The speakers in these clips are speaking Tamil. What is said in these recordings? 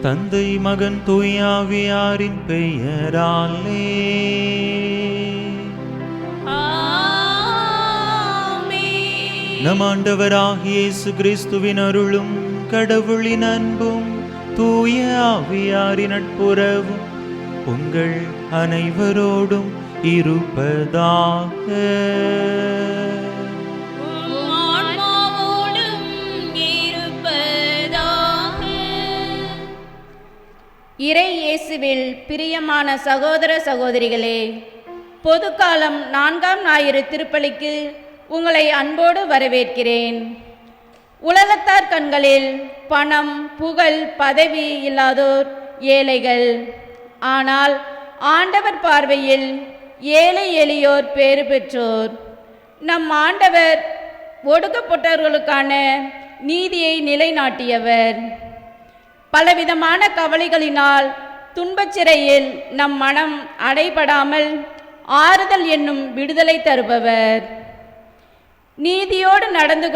தந்தை மகன் தூயாவியாரின் பெயராலே. நம் ஆண்டவராகிய இயேசு கிறிஸ்துவின் அருளும் கடவுளின் அன்பும் தூய ஆவியாரின் நட்புறவும் உங்கள் அனைவரோடும் இருப்பதாக. இறை இயேசுவில் பிரியமான சகோதர சகோதரிகளே, பொதுக்காலம் 4ஆம் ஞாயிறு திருப்பலிக்கு உங்களை அன்போடு வரவேற்கிறேன். உலகத்தார் கண்களில் பணம், புகழ், பதவி இல்லாதோர் ஏழைகள். ஆனால் ஆண்டவர் பார்வையில் ஏழை எளியோர் பேறு பெற்றோர். நம் ஆண்டவர் ஒடுக்கப்பட்டவர்களுக்கான நீதியை நிலைநாட்டியவர். பலவிதமான கவலைகளினால் துன்பச்சிறையில் நம் மனம் அடைபடாமல் ஆறுதல் என்னும் விடுதலை தருபவர். நீதியோடு நடந்து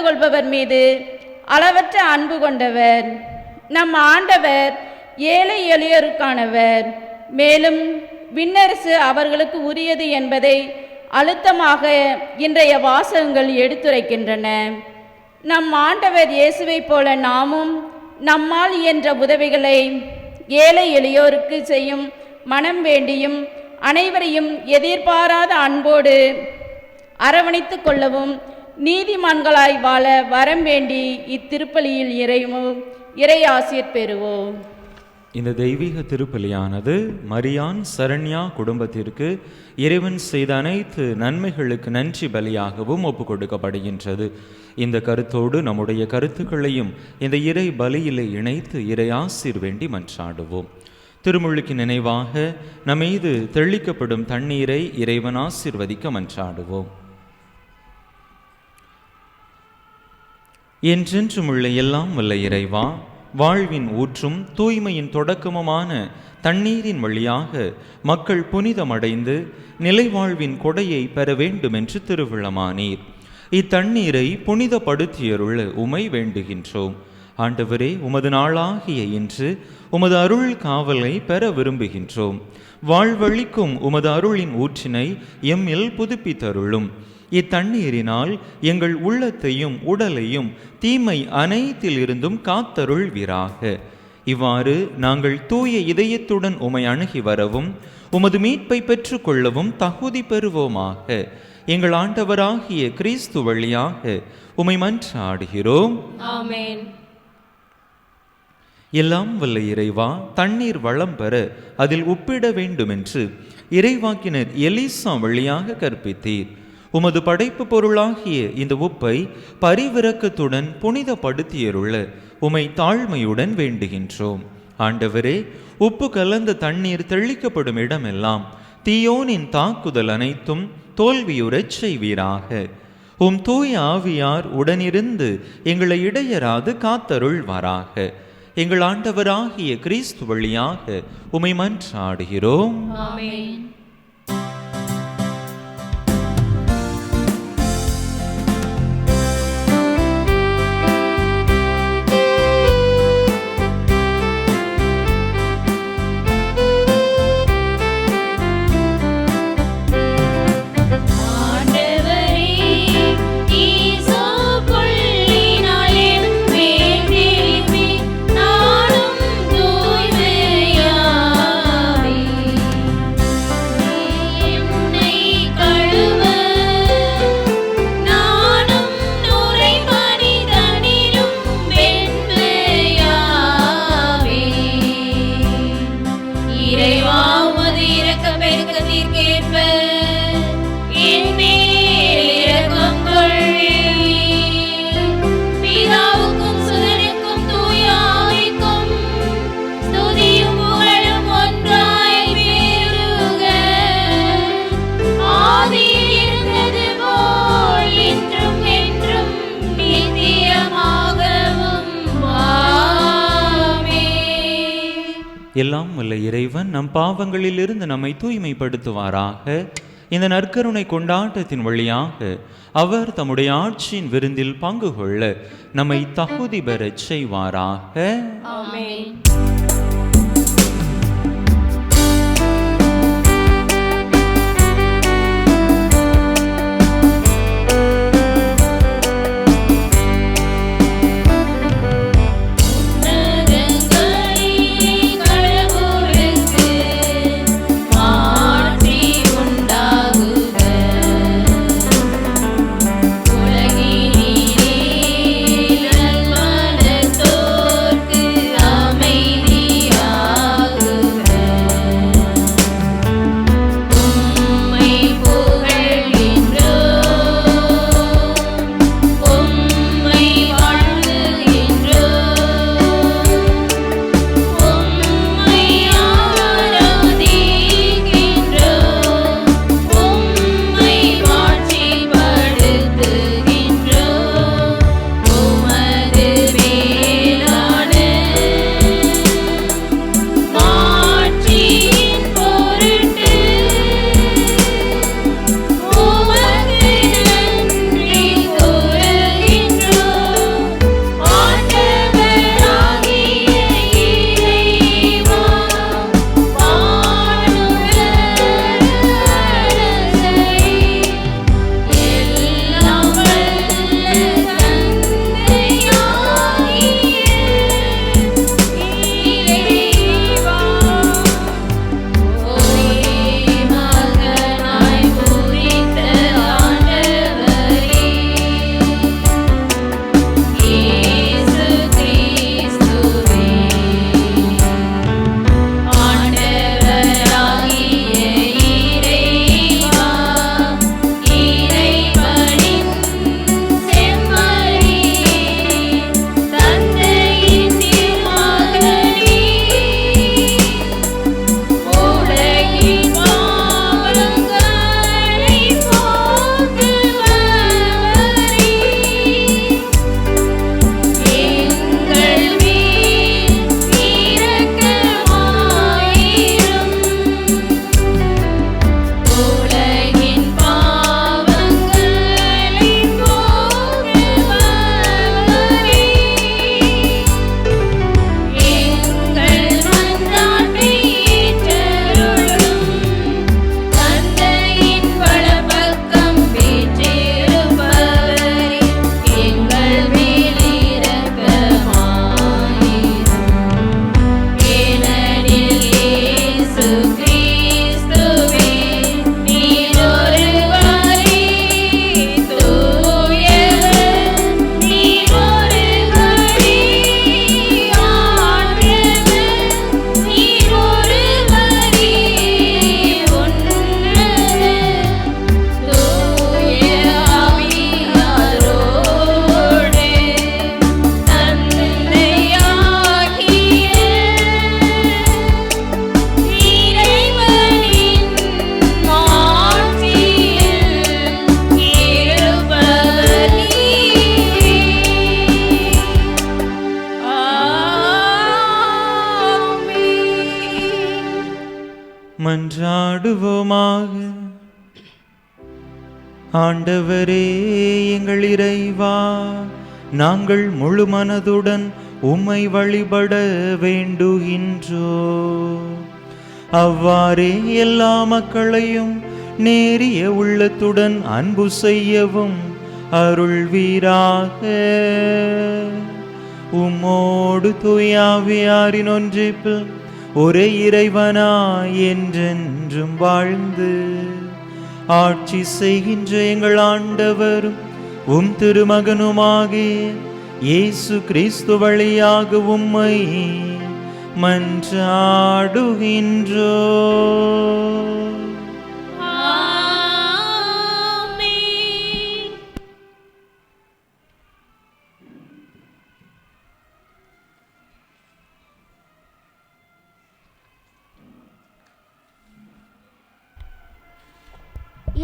கொள்பவர் மீது அளவற்ற அன்பு கொண்டவர். நம் ஆண்டவர் ஏழை எளியோருக்கானவர். மேலும் விண்ணரசு அவர்களுக்கு உரியது என்பதை அழுத்தமாக இன்றைய வாசகங்கள் எடுத்துரைக்கின்றன. நம் ஆண்டவர் இயேசுவை போல நாமும் நம்மால் இயன்ற உதவிகளை ஏழை எளியோருக்கு செய்யும் மனம் வேண்டியும் அனைவரையும் எதிர்பாராத அன்போடு அரவணைத்து கொள்ளவும் நீதிமான்களாய் வாழ வரம் வேண்டி இத்திருப்பலியில் இறை ஆசீர் பெறுவோம். இந்த தெய்வீக திருப்பலியானது மரியான் சரண்யா குடும்பத்திற்கு இறைவன் செய்த அனைத்து நன்மைகளுக்கு நன்றி பலியாகவும் ஒப்புக் கொடுக்கப்படுகின்றது. இந்த கருத்தோடு நம்முடைய கருத்துக்களையும் இந்த இறை பலியிலே இணைத்து இறை ஆசீர் வேண்டி மன்றாடுவோம். திருமுழுக்கு நினைவாக நம்மீது தெளிக்கப்படும் தண்ணீரை இறைவன் ஆசீர்வதிக்க மன்றாடுவோம். என்றென்றும் உள்ள எல்லாம் வல்ல இறைவா, வாழ்வின் ஊற்றும் தூய்மையின் தொடக்கமுமான தண்ணீரின் வழியாக மக்கள் புனிதமடைந்து நிலைவாழ்வின் கொடையை பெற வேண்டும் என்று திருவிழமானீர். இத்தண்ணீரை புனிதப்படுத்தியருள உமை வேண்டுகின்றோம். ஆண்டவரே, உமது நாளாகிய இன்று உமது அருள் காவலை பெற விரும்புகின்றோம். வாழ்வழிக்கும் உமது அருளின் ஊற்றினை எம்மில் புதுப்பித்தருளும். இத்தண்ணீரினால் எங்கள் உள்ளத்தையும் உடலையும் தீமை அனைத்தில் இருந்தும் காத்தருள்வீராக. இவ்வாறு நாங்கள் தூய இதயத்துடன் உமை அணுகி வரவும் உமது மீட்பை பெற்று கொள்ளவும் தகுதி பெறுவோமாக. எங்கள் ஆண்டவராகிய கிறிஸ்து வழியாக உமை மன்றாடுகிறோம். ஆமென். எல்லாம் வல்ல இறைவா, தண்ணீர் வளம் பெற அதில் உப்பிட வேண்டும் என்று இறைவாக்கினர் எலிசா வழியாக கற்பித்தீர். உமது படைப்பு பொருளாகிய இந்த உப்பை பரிவிரக்கத்துடன் புனிதப்படுத்தியருள உமை தாழ்மையுடன் வேண்டுகின்றோம். ஆண்டவரே, உப்பு கலந்த தண்ணீர் தெளிக்கப்படும் இடமெல்லாம் தீயோனின் தாக்குதல் அனைத்தும் தோல்வியுறச் செய்வீராக. உம் தூய ஆவியார் உடனிருந்து எங்களை இடையராது காத்தருள்வாராக. எங்கள் ஆண்டவராகிய கிறிஸ்து வழியாக உமை மன்றாடுகிறோம். ஆமென். எல்லாம் வல்ல இறைவன் நம் பாவங்களிலிருந்து நம்மை தூய்மைப்படுத்துவாராக. இந்த நற்கருணை கொண்டாட்டத்தின் வழியாக அவர் தம்முடைய ஆட்சியின் விருந்தில் பங்கு கொள்ள நம்மை தகுதி பெறச் செய்வாராக. ஆமென். மன்றாடுவோமாக. ஆண்டவரே எங்கள் இறைவா, நாங்கள் முழு மனதுடன் உம்மை வழிபட வேண்டுகின்றோம். அவ்வாறே எல்லா மக்களையும் நேரிய உள்ளத்துடன் அன்பு செய்யவும் அருள்வீராக. உம்மோடு தூயாவியாரின் ஒன்றிப்பில் ஒரே இறைவனாய் என்றென்றும் வாழ்ந்து ஆட்சி செய்கின்ற எங்கள் ஆண்டவரும் உம் திருமகனுமாகிய இயேசு கிறிஸ்து வழியாக உம்மை மன்றாடுகின்றோம்.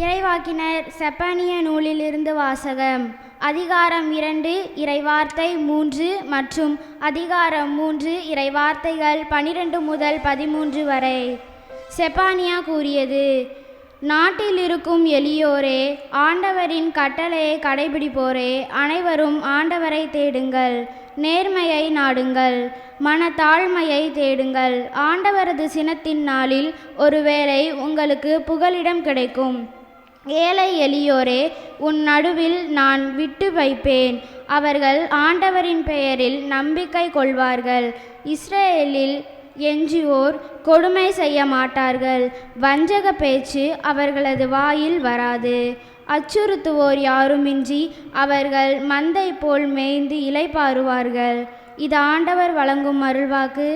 இறைவாக்கினர் செப்பனிய நூலிலிருந்து வாசகம். அதிகாரம் 2 இறைவார்த்தை 3 மற்றும் அதிகாரம் 3 இறைவார்த்தைகள் 12 முதல் 13 வரை. செப்பானியா கூறியது: நாட்டில் இருக்கும் எளியோரே, ஆண்டவரின் கட்டளையை கடைபிடிப்போரே, அனைவரும் ஆண்டவரை தேடுங்கள். நேர்மையை நாடுங்கள், மனத்தாழ்மையை தேடுங்கள். ஆண்டவரது சினத்தின் நாளில் ஒருவேளை உங்களுக்கு புகலிடம் கிடைக்கும். ஏழை எளியோரே, உன் நடுவில் நான் விட்டு வைப்பேன். அவர்கள் ஆண்டவரின் பெயரில் நம்பிக்கை கொள்வார்கள். இஸ்ரேலில் எஞ்சியோர் கொடுமை செய்ய மாட்டார்கள். வஞ்சக பேச்சு அவர்களது வாயில் வராது. அச்சுறுத்துவோர் யாருமின்றி அவர்கள் மந்தை போல் மேய்ந்து இளைப்பாறுவார்கள். இது ஆண்டவர் வழங்கும் அருள்வாக்கு.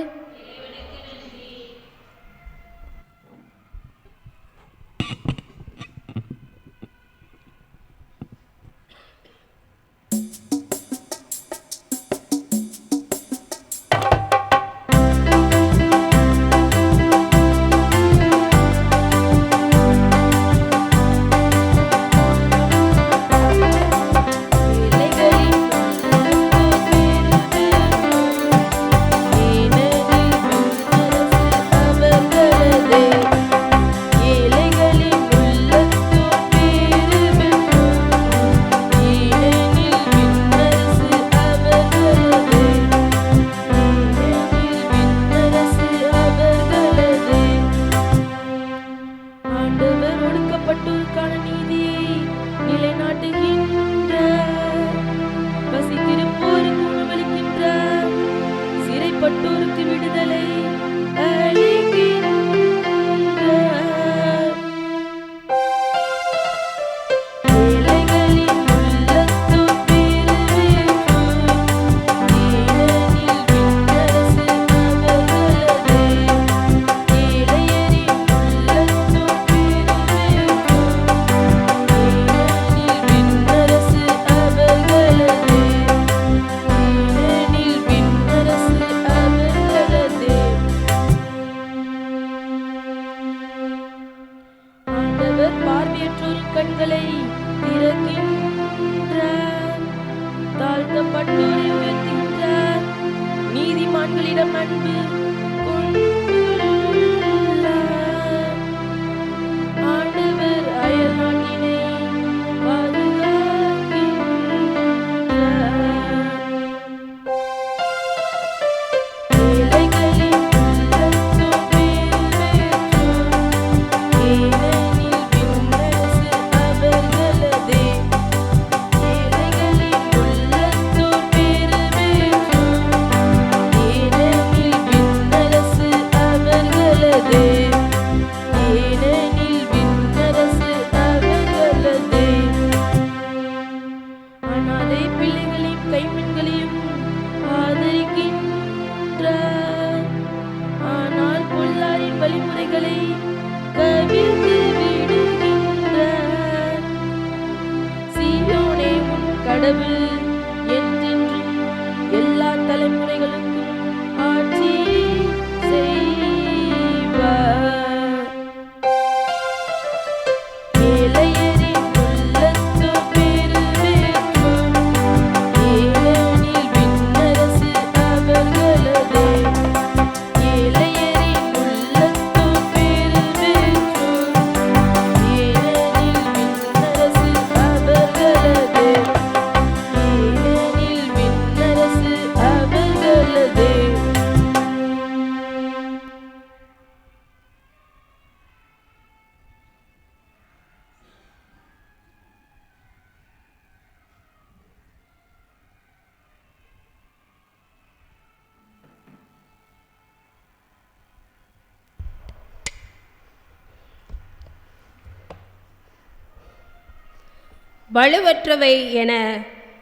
வலுவற்றவை என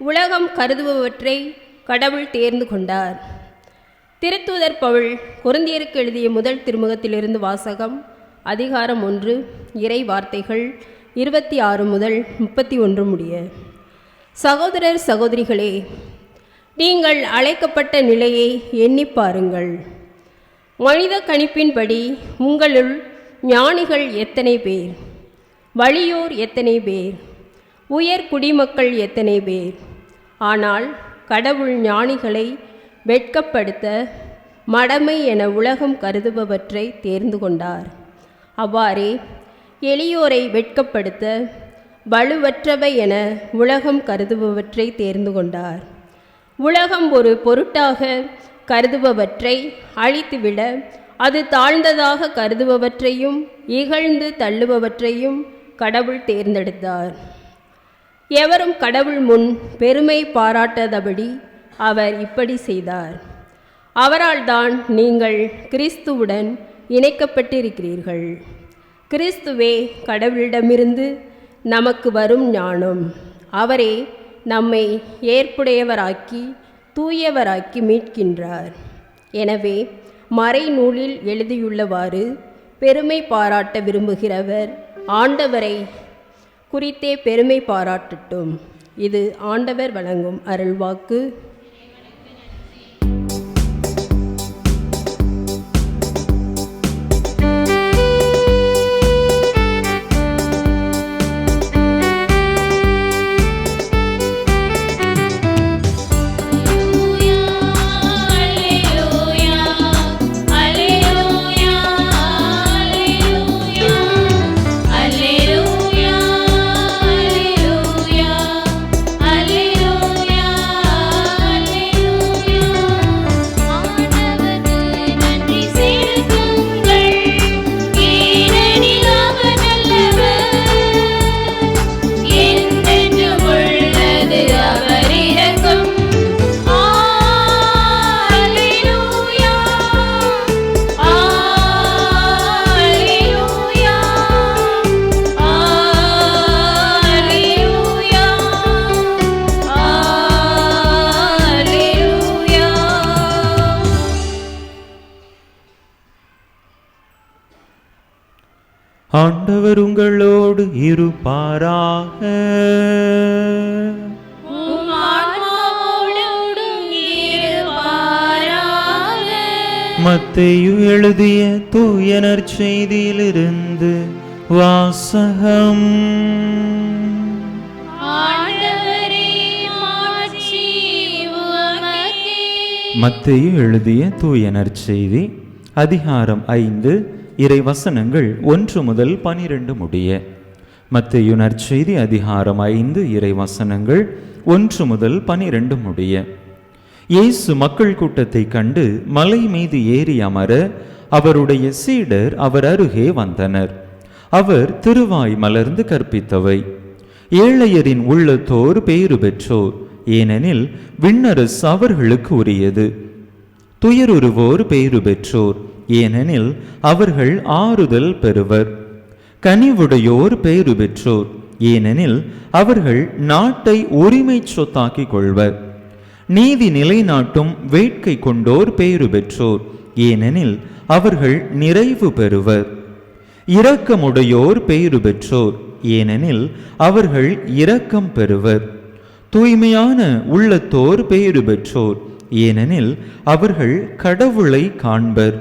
உலகம் கருதுபவற்றை கடவுள் தேர்ந்து கொண்டார். திருத்தூதர் பவுல் கொரிந்தியருக்கு எழுதிய முதல் திருமுகத்திலிருந்து வாசகம். அதிகாரம் 1, இறை வார்த்தைகள் 26 முதல் 31 முடிய. சகோதரர் சகோதரிகளே, நீங்கள் அழைக்கப்பட்ட நிலையை எண்ணி பாருங்கள். மனித கணிப்பின்படி உங்களுள் ஞானிகள் எத்தனை பேர், வலியோர் எத்தனை பேர், உயர் குடிமக்கள் எத்தனை பேர். ஆனால் கடவுள் ஞானிகளை வெட்கப்படுத்த மடமை என உலகம் கருதுபவற்றை தேர்ந்து கொண்டார். அவ்வாறே எளியோரை வெட்கப்படுத்த வலுவற்றவை என உலகம் கருதுபவற்றை தேர்ந்து கொண்டார். உலகம் ஒரு பொருட்டாக கருதுபவற்றை அழித்துவிட அது தாழ்ந்ததாக கருதுபவற்றையும் இகழ்ந்து தள்ளுபவற்றையும் கடவுள் தேர்ந்தெடுத்தார். எவரும் கடவுள் முன் பெருமை பாராட்டாதபடி அவர் இப்படி செய்தார். அவரால் தான் நீங்கள் கிறிஸ்துவுடன் இணைக்கப்பட்டிருக்கிறீர்கள். கிறிஸ்துவே கடவுளிடமிருந்து நமக்கு வரும் ஞானம். அவரே நம்மை ஏற்புடையவராக்கி தூயவராக்கி மீட்கின்றார். எனவே மறைநூலில் எழுதியுள்ளவாறு பெருமை பாராட்ட விரும்புகிறவர் ஆண்டவரை குறித்தே பெருமை பாராட்டட்டும். இது ஆண்டவர் வழங்கும் அருள்வாக்கு. ஆண்டவர் உங்களோடு இருப்பாராக. மத்தேயு எழுதிய தூய நற்செய்தியிலிருந்து வாசகம். மத்தேயு எழுதிய தூய நற்செய்தி அதிகாரம் 5 இறை வசனங்கள் 1 முதல் 12 முடிய. மத்தேயு நற்செய்தி அதிகாரம் 5 இறை வசனங்கள் 1 முதல் 12 முடிய. இயேசு மக்கள் கூட்டத்தை கண்டு மலை மீது ஏறி அமர அவருடைய சீடர் அவர் அருகே வந்தனர். அவர் திருவாய் மலர்ந்து கற்பித்தவை. ஏழையரின் உள்ளத்தோர் பேறு பெற்றோர், ஏனெனில் விண்ணரசு அவர்களுக்கு உரியது. துயருருவோர் பேறு பெற்றோர், ஏனெனில் அவர்கள் ஆறுதல் பெறுவர். கனிவுடையோர் பேறு பெற்றோர், ஏனெனில் அவர்கள் நாட்டை உரிமை சொத்தாக்கிக் கொள்வர். நீதி நிலைநாட்டும் வேட்கை கொண்டோர் பேறு பெற்றோர், ஏனெனில் அவர்கள் நிறைவு பெறுவர். இரக்கமுடையோர் பேறு பெற்றோர், ஏனெனில் அவர்கள் இரக்கம் பெறுவர். தூய்மையான உள்ளத்தோர் பேறு பெற்றோர், ஏனெனில் அவர்கள் கடவுளை காண்பர்.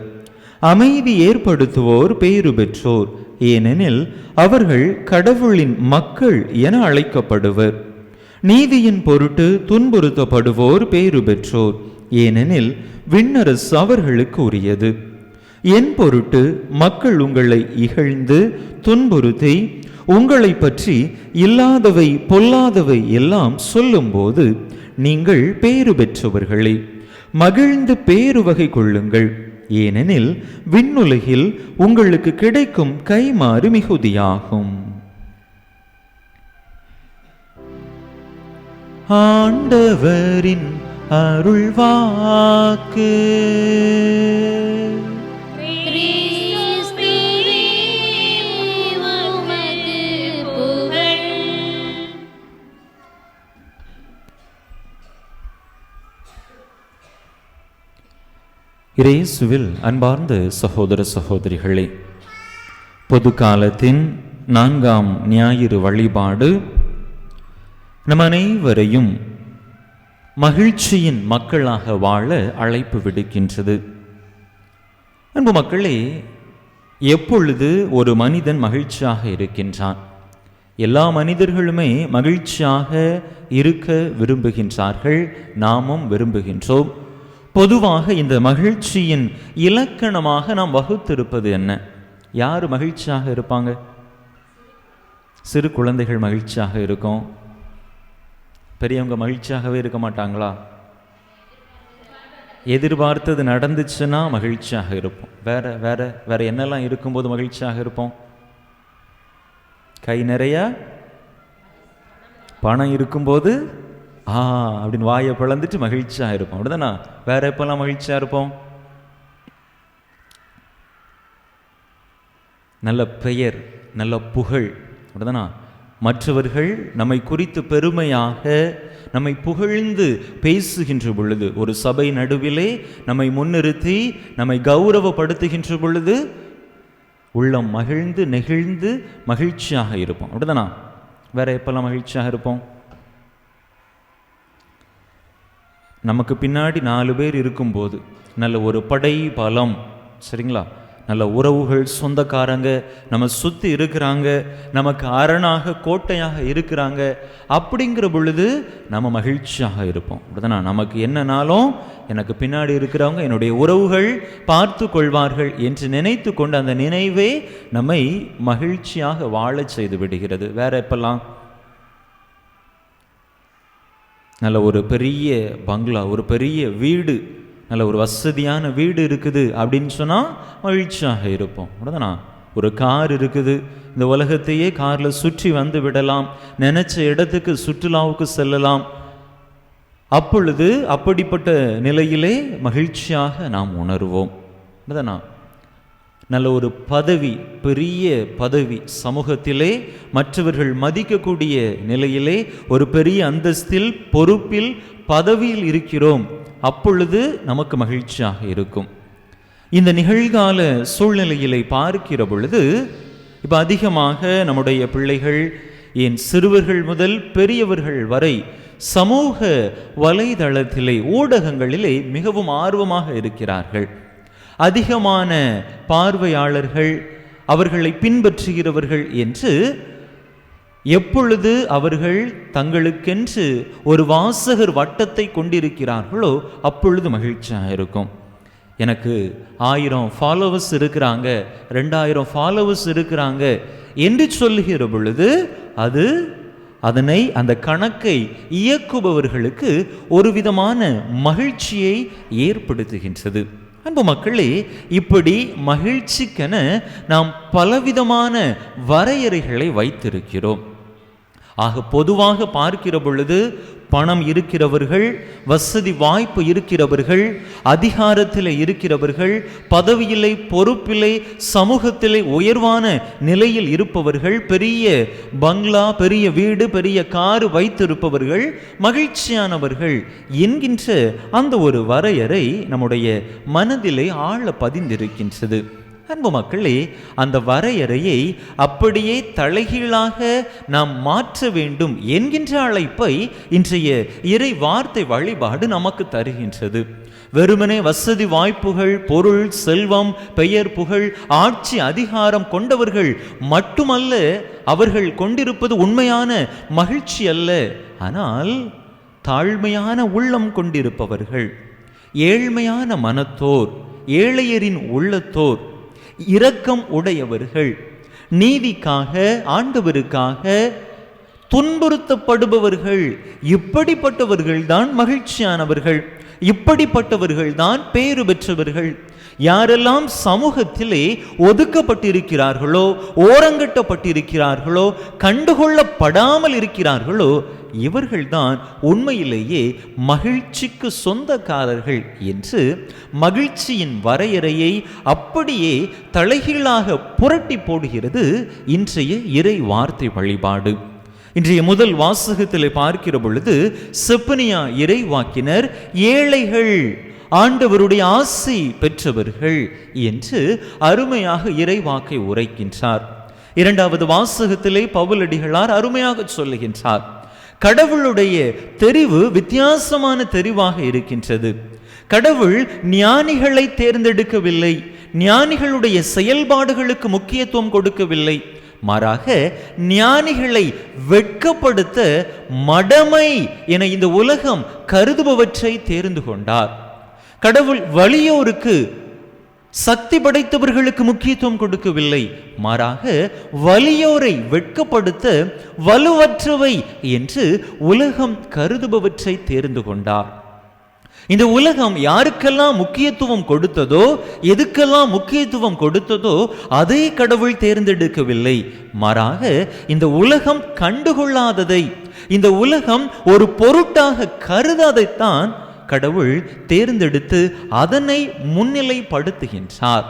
அமைதி ஏற்படுத்துவோர் பேறு பெற்றோர், ஏனெனில் அவர்கள் கடவுளின் மக்கள் என அழைக்கப்படுவர். நீதியின் பொருட்டு துன்புறுத்தப்படுவோர் பேறு பெற்றோர், ஏனெனில் விண்ணரசு அவர்களுக்கு உரியது. என் பொருட்டு மக்கள் உங்களை இகழ்ந்து துன்புறுத்தி உங்களை பற்றி இல்லாதவை பொல்லாதவை எல்லாம் சொல்லும்போது நீங்கள் பேறு பெற்றவர்களே. மகிழ்ந்து பேறு வகை கொள்ளுங்கள், ஏனெனில் விண்ணுலகில் உங்களுக்கு கிடைக்கும் கைமாறு மிகுதியாகும். ஆண்டவரின் அருள்வாக்கு. இயேசுவில் அன்பார்ந்த சகோதர சகோதரிகளே, பொது காலத்தின் 4ஆம் ஞாயிறு வழிபாடு நம் அனைவரையும் மகிழ்ச்சியின் மக்களாக வாழ அழைப்பு விடுக்கின்றது. அன்பு மக்களே, எப்பொழுது ஒரு மனிதன் மகிழ்ச்சியாக இருக்கின்றான்? எல்லா மனிதர்களுமே மகிழ்ச்சியாக இருக்க விரும்புகின்றார்கள், நாமும் விரும்புகின்றோம். பொதுவாக இந்த மகிழ்ச்சியின் இலக்கணமாக நாம் வகுத்திருப்பது என்ன? யார் மகிழ்ச்சியாக இருப்பாங்க? சிறு குழந்தைகள் மகிழ்ச்சியாக இருக்கும். பெரியவங்க மகிழ்ச்சியாகவே இருக்க மாட்டாங்களா? எதிர்பார்த்தது நடந்துச்சுன்னா மகிழ்ச்சியாக இருப்போம். வேற வேற வேற என்னெல்லாம் இருக்கும்போது மகிழ்ச்சியாக இருப்போம்? கை நிறைய பணம் இருக்கும்போது அப்படின்னு வாயை பிளந்துட்டு மகிழ்ச்சியாக இருப்போம், அப்படிதானா? வேற எப்பெல்லாம் மகிழ்ச்சியாக இருப்போம்? நல்ல பெயர், நல்ல புகழ், அப்படிதானா? மற்றவர்கள் நம்மை குறித்து பெருமையாக நம்மை புகழ்ந்து பேசுகின்ற பொழுது, ஒரு சபை நடுவிலே நம்மை முன்னிறுத்தி நம்மை கௌரவப்படுத்துகின்ற பொழுது உள்ளம் மகிழ்ந்து நெகிழ்ந்து மகிழ்ச்சியாக இருப்போம், அப்படிதானா? வேற எப்பெல்லாம் மகிழ்ச்சியாக இருப்போம்? நமக்கு பின்னாடி 4 பேர் இருக்கும்போது, நல்ல ஒரு படை பலம், சரிங்களா, நல்ல உறவுகள், சொந்தக்காரங்க நம்ம சுற்றி இருக்கிறாங்க, நமக்கு அரணாக கோட்டையாக இருக்கிறாங்க, அப்படிங்கிற பொழுது நம்ம மகிழ்ச்சியாக இருப்போம், அப்படிதானா? நமக்கு என்னன்னாலும் எனக்கு பின்னாடி இருக்கிறவங்க என்னுடைய உறவுகள் பார்த்து கொள்வார்கள் என்று நினைத்து கொண்டு அந்த நினைவே நம்மை மகிழ்ச்சியாக வாழச் செய்து விடுகிறது. வேற எப்பெல்லாம்? நல்ல ஒரு பெரிய பங்களா, ஒரு பெரிய வீடு, நல்ல ஒரு வசதியான வீடு இருக்குது அப்படின்னு சொன்னால் மகிழ்ச்சியாக இருப்போம், அப்படிதானா? ஒரு கார் இருக்குது, இந்த உலகத்தையே காரில் சுற்றி வந்து விடலாம், நினைச்ச இடத்துக்கு சுற்றுலாவுக்கு செல்லலாம். அப்பொழுது அப்படிப்பட்ட நிலையிலே மகிழ்ச்சியாக நாம் உணர்வோம், அப்படிதானா? நல்ல ஒரு பதவி, பெரிய பதவி, சமூகத்திலே மற்றவர்கள் மதிக்கக்கூடிய நிலையிலே ஒரு பெரிய அந்தஸ்தில், பொறுப்பில், பதவியில் இருக்கிறோம், அப்பொழுது நமக்கு மகிழ்ச்சியாக இருக்கும். இந்த நிகழ்கால சூழ்நிலையிலே பார்க்கிற பொழுது இப்போ அதிகமாக நம்முடைய பிள்ளைகள், ஏன் சிறுவர்கள் முதல் பெரியவர்கள் வரை சமூக வலைதளத்திலே, ஊடகங்களிலே மிகவும் ஆர்வமாக இருக்கிறார்கள். அதிகமான பார்வையாளர்கள், அவர்களை பின்பற்றுகிறவர்கள் என்று எப்பொழுது அவர்கள் தங்களுக்கென்று ஒரு வாசகர் வட்டத்தை கொண்டிருக்கிறார்களோ அப்பொழுது மகிழ்ச்சியாக இருக்கும். எனக்கு 1000 ஃபாலோவர்ஸ் இருக்கிறாங்க, 2000 ஃபாலோவர்ஸ் இருக்கிறாங்க என்று சொல்லுகிற பொழுது அதனை, அந்த கணக்கை இயக்குபவர்களுக்கு ஒரு விதமான மகிழ்ச்சியை ஏற்படுத்துகின்றது. அன்பு மக்களே, இப்படி மகிழ்ச்சிக்கென நாம் பலவிதமான வரையறைகளை வைத்திருக்கிறோம். ஆக பொதுவாக பார்க்கிற பொழுது பணம் இருக்கிறவர்கள், வசதி வாய்ப்பு இருக்கிறவர்கள், அதிகாரத்தில் இருக்கிறவர்கள், பதவியிலே, பொறுப்பிலே, சமூகத்திலே உயர்வான நிலையில் இருப்பவர்கள், பெரிய பங்களா, பெரிய வீடு, பெரிய காரு வைத்திருப்பவர்கள் மகிழ்ச்சியானவர்கள் என்கின்ற அந்த ஒரு வரையறை நம்முடைய மனதிலே ஆழ பதிந்திருக்கின்றது. அன்பு மக்களே, அந்த வரையறையை அப்படியே தலைகீழாக நாம் மாற்ற வேண்டும் என்கின்ற அழைப்பை இன்றைய இறை வார்த்தை வழிபாடு நமக்கு தருகின்றது. வெறுமனே வசதி வாய்ப்புகள், பொருள், செல்வம், பெயர், புகழ், ஆட்சி, அதிகாரம் கொண்டவர்கள் மட்டுமல்ல அவர்கள் கொண்டிருப்பது உண்மையான மகிழ்ச்சி அல்ல. ஆனால் தாழ்மையான உள்ளம் கொண்டிருப்பவர்கள், ஏழ்மையான மனத்தோர், ஏழையரின் உள்ளத்தோர், இரக்கம் உடையவர்கள், நீதிக்காக, ஆண்டவருக்காக துன்புறுத்தப்படுபவர்கள், இப்படிப்பட்டவர்கள் தான் மகிழ்ச்சியானவர்கள், இப்படிப்பட்டவர்கள் தான் பேறு பெற்றவர்கள். யாரெல்லாம் சமூகத்திலே ஒதுக்கப்பட்டிருக்கிறார்களோ, ஓரங்கட்டப்பட்டிருக்கிறார்களோ, கண்டுகொள்ளப்படாமல் இருக்கிறார்களோ, இவர்கள்தான் உண்மையிலேயே மகிழ்ச்சிக்கு சொந்தக்காரர்கள் என்று மகிழ்ச்சியின் வரையறையை அப்படியே தலைகீழாக புரட்டி போடுகிறது இன்றைய இறை வார்த்தை வழிபாடு. இன்றைய முதல் வாசகத்திலே பார்க்கிற பொழுது செப்பனியா இறைவாக்கினர் ஏழைகள், ஆண்டவருடைய ஆசி பெற்றவர்கள் என்று அருமையாக இறைவாக்கை உரைக்கின்றார். இரண்டாவது வாசகத்திலே பவுலடிகளார் அருமையாக சொல்லுகின்றார், கடவுளுடைய தெரிவு வித்தியாசமான தெரிவாக இருக்கின்றது. கடவுள் ஞானிகளை தேர்ந்தெடுக்கவில்லை, ஞானிகளுடைய செயல்பாடுகளுக்கு முக்கியத்துவம் கொடுக்கவில்லை, மாறாக ஞானிகளை வெட்கப்படுத்த மடமை என இந்த உலகம் கருதுபவற்றை தேர்ந்து கொண்டார். கடவுள் வலியோருக்கு சக்தி படைத்தவர்களுக்கு முக்கியத்துவம் கொடுக்கவில்லை. மாறாக வலியோரை வெட்கப்படுத்த வலுவற்றவை என்று உலகம் கருதுபவற்றை தேர்ந்து கொண்டார். இந்த உலகம் யாருக்கெல்லாம் முக்கியத்துவம் கொடுத்ததோ, எதுக்கெல்லாம் முக்கியத்துவம் கொடுத்ததோ அதை கடவுள் தேர்ந்தெடுக்கவில்லை. மாறாக இந்த உலகம் கண்டுகொள்ளாததை, இந்த உலகம் ஒரு பொருட்டாக கருதாதைத்தான் கடவுள் தேர்ந்தெடுத்து அதனை முன்னிலைப்படுத்துகின்றார்.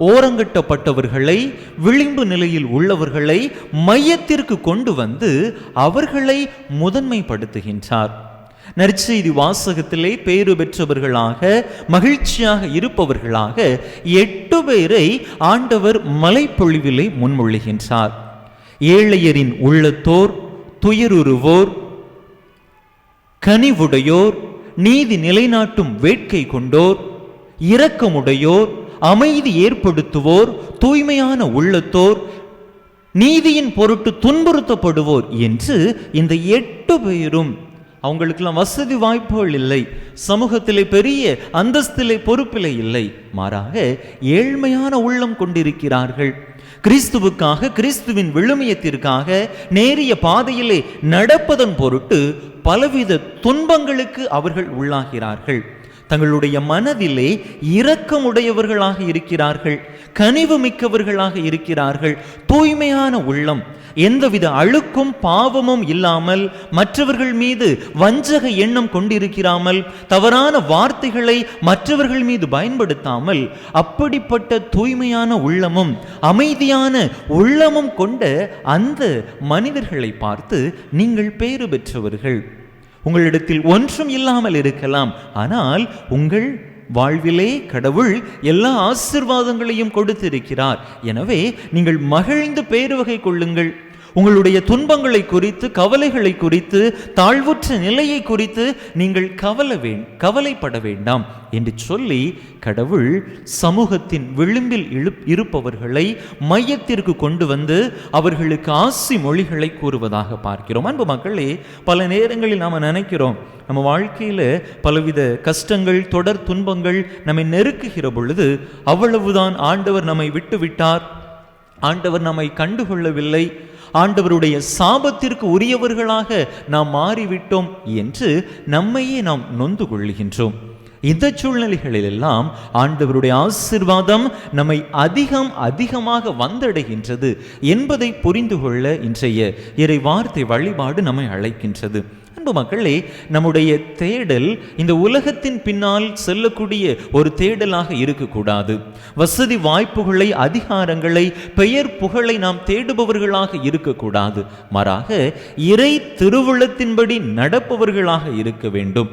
ஓரங்கட்டப்பட்டவர்களை, விளிம்பு நிலையில் உள்ளவர்களை மையத்திற்கு கொண்டு வந்து அவர்களை முதன்மைப்படுத்துகின்றார். நற்செய்தி வாசகத்திலே பேறு பெற்றவர்களாக, மகிழ்ச்சியாக இருப்பவர்களாக 8 பேரை ஆண்டவர் மலைப்பொழிவிலே முன்மொழிகின்றார். ஏழையரின் உள்ளத்தோர், துயருருவோர், கனிவுடையோர், நீதி நிலைநாட்டும் வேட்கை கொண்டோர், இரக்கமுடையோர், அமைதி ஏற்படுத்துவோர், தூய்மையான உள்ளத்தோர், நீதியின் பொருட்டு துன்புறுத்தப்படுவோர் என்று இந்த 8 பேரும், அவங்களுக்கெல்லாம் வசதி வாய்ப்புகள் இல்லை, சமூகத்திலே பெரிய அந்தஸ்திலே பொறுப்பிலே இல்லை, மாறாக ஏழ்மையான உள்ளம் கொண்டிருக்கிறார்கள். கிறிஸ்துவுக்காக, கிறிஸ்துவின் விழுமியத்திற்காக நேரிய பாதையிலே நடப்பதன் பொருட்டு பலவித துன்பங்களுக்கு அவர்கள் உள்ளாகிறார்கள். தங்களுடைய மனதிலே இரக்கமுடையவர்களாக இருக்கிறார்கள், கனிவு மிக்கவர்களாக இருக்கிறார்கள். தூய்மையான உள்ளம், எந்தவித அழுக்கும் பாவமும் இல்லாமல், மற்றவர்கள் மீது வஞ்சக எண்ணம் கொண்டிருக்கிறாமல், தவறான வார்த்தைகளை மற்றவர்கள் மீது பயன்படுத்தாமல், அப்படிப்பட்ட தூய்மையான உள்ளமும் அமைதியான உள்ளமும் கொண்ட அந்த மனிதர்களை பார்த்து நீங்கள் பேறு பெற்றவர்கள். உங்களிடத்தில் ஒன்றும் இல்லாமல் இருக்கலாம், ஆனால் உங்கள் வாழ்விலே கடவுள் எல்லா ஆசீர்வாதங்களையும் கொடுத்திருக்கிறார். எனவே நீங்கள் மகிழ்ந்து பேருவகை கொள்ளுங்கள். உங்களுடைய துன்பங்களை குறித்து, கவலைகளை குறித்து, தாழ்வுற்ற நிலையை குறித்து நீங்கள் கவலைப்பட வேண்டாம் என்று சொல்லி கடவுள் சமூகத்தின் விளிம்பில் இருப்பவர்களை மையத்திற்கு கொண்டு வந்து அவர்களுக்கு ஆசி மொழிகளை கூறுவதாக பார்க்கிறோம். அன்பு மக்களே, பல நேரங்களில் நாம் நினைக்கிறோம், நம்ம வாழ்க்கையில் பலவித கஷ்டங்கள், தொடர் துன்பங்கள் நம்மை நெருக்குகிற பொழுது அவ்வளவுதான், ஆண்டவர் நம்மை விட்டு விட்டார், ஆண்டவர் நம்மை கண்டுகொள்ளவில்லை, ஆண்டவருடைய சாபத்திற்கு உரியவர்களாக நாம் மாறிவிட்டோம் என்று நம்மையே நாம் நொந்து கொள்கின்றோம். இந்த சூழ்நிலைகளிலெல்லாம் ஆண்டவருடைய ஆசீர்வாதம் நம்மை அதிகமாக வந்தடைகின்றது என்பதை புரிந்து கொள்ள இன்றைய இறை வார்த்தை வழிபாடு நம்மை அழைக்கின்றது. அன்பு மக்களே, நம்முடைய தேடல் இந்த உலகத்தின் பின்னால் செல்லக்கூடிய ஒரு தேடலாக இருக்கக்கூடாது. வசதி வாய்ப்புகளை, அதிகாரங்களை, பெயர் புகழை நாம் தேடுபவர்களாக இருக்கக்கூடாது. மாறாக இறை திருவுளத்தின்படி நடப்பவர்களாக இருக்க வேண்டும்.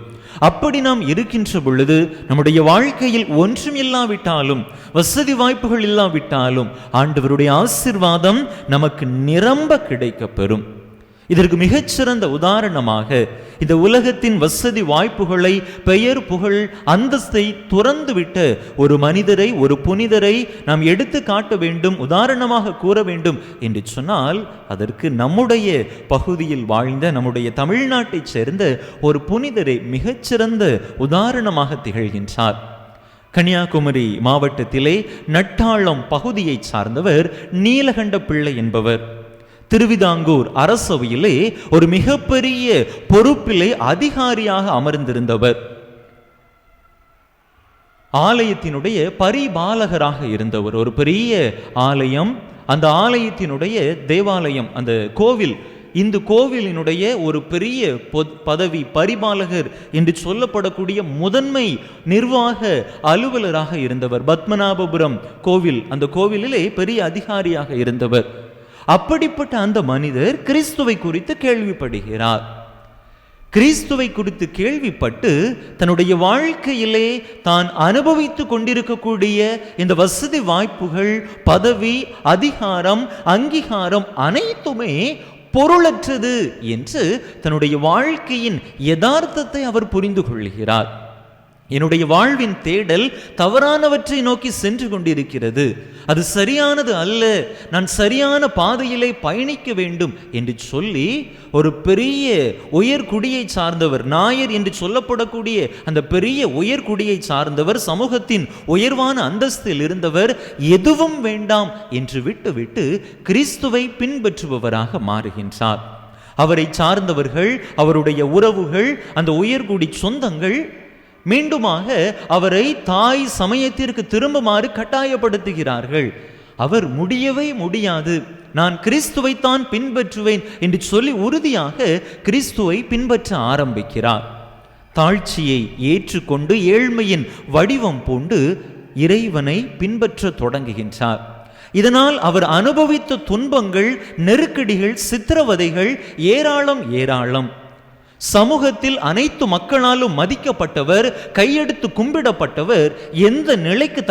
அப்படி நாம் இருக்கின்ற பொழுது நம்முடைய வாழ்க்கையில் ஒன்றும் இல்லாவிட்டாலும், வசதி வாய்ப்புகள் இல்லாவிட்டாலும் ஆண்டவருடைய ஆசீர்வாதம் நமக்கு நிரம்ப கிடைக்கப்பெறும். இதற்கு மிகச்சிறந்த உதாரணமாக இந்த உலகத்தின் வசதி வாய்ப்புகளை, பெயர் புகழ், அந்தஸ்தை துறந்துவிட்ட ஒரு மனிதரை, ஒரு புனிதரை நாம் எடுத்து காட்ட வேண்டும், உதாரணமாக கூற வேண்டும் என்று சொன்னால் அதற்கு நம்முடைய பகுதியில் வாழ்ந்த, நம்முடைய தமிழ்நாட்டைச் சேர்ந்த ஒரு புனிதரை மிகச்சிறந்த உதாரணமாக திகழ்கின்றார். கன்னியாகுமரி மாவட்டத்திலே நட்டாளம் பகுதியை சார்ந்தவர் நீலகண்ட பிள்ளை என்பவர். திருவிதாங்கூர் அரசவையிலே ஒரு மிகப்பெரிய பொறுப்பிலே அதிகாரியாக அமர்ந்திருந்தவர். ஆலயத்தினுடைய பரிபாலகராக இருந்தவர். ஒரு பெரிய ஆலயம், அந்த ஆலயத்தினுடைய தேவாலயம், அந்த கோவில், இந்த கோவிலினுடைய ஒரு பெரிய பதவி, பரிபாலகர் என்று சொல்லப்படக்கூடிய முதன்மை நிர்வாக அலுவலராக இருந்தவர். பத்மநாபபுரம் கோவில், அந்த கோவிலிலே பெரிய அதிகாரியாக இருந்தவர். அப்படிப்பட்ட அந்த மனிதர் கிறிஸ்துவை குறித்து கேள்விப்படுகிறார். கிறிஸ்துவை குறித்து கேள்விப்பட்டு தன்னுடைய வாழ்க்கையிலே தான் அனுபவித்து கொண்டிருக்கக்கூடிய இந்த வசதி வாய்ப்புகள், பதவி, அதிகாரம், அங்கீகாரம் அனைத்துமே பொருளற்றது என்று தன்னுடைய வாழ்க்கையின் யதார்த்தத்தை அவர் புரிந்து கொள்கிறார். என்னுடைய வாழ்வின் தேடல் தவறானவற்றை நோக்கி சென்று கொண்டிருக்கிறது, அது சரியானது அல்ல, நான் சரியான பாதையிலே பயணிக்க வேண்டும் என்று சொல்லி ஒரு பெரிய உயர்குடியை சார்ந்தவர், நாயர் என்று சொல்லப்படக்கூடிய அந்த பெரிய உயர்குடியை சார்ந்தவர், சமூகத்தின் உயர்வான அந்தஸ்தில் இருந்தவர், எதுவும் வேண்டாம் என்று விட்டுவிட்டு கிறிஸ்துவை பின்பற்றுபவராக மாறுகின்றார். அவரை சார்ந்தவர்கள், அவருடைய உறவுகள், அந்த உயர்குடி சொந்தங்கள் மீண்டுமாக அவரை தாய் சமயத்திற்கு திரும்புமாறு கட்டாயப்படுத்துகிறார்கள். அவர் முடியவே முடியாது, நான் கிறிஸ்துவைத்தான் பின்பற்றுவேன் என்று சொல்லி உறுதியாக கிறிஸ்துவை பின்பற்ற ஆரம்பிக்கிறார். தாழ்ச்சியை ஏற்றுக்கொண்டு ஏழ்மையின் வடிவம் பூண்டு இறைவனை பின்பற்ற தொடங்குகின்றார். இதனால் அவர் அனுபவித்த துன்பங்கள், நெருக்கடிகள், சித்திரவதைகள் ஏராளம் ஏராளம். சமூகத்தில் அனைத்து மக்களாலும் மதிக்கப்பட்டவர், கையெடுத்து கும்பிடப்பட்டவர், எந்த நிலைக்கு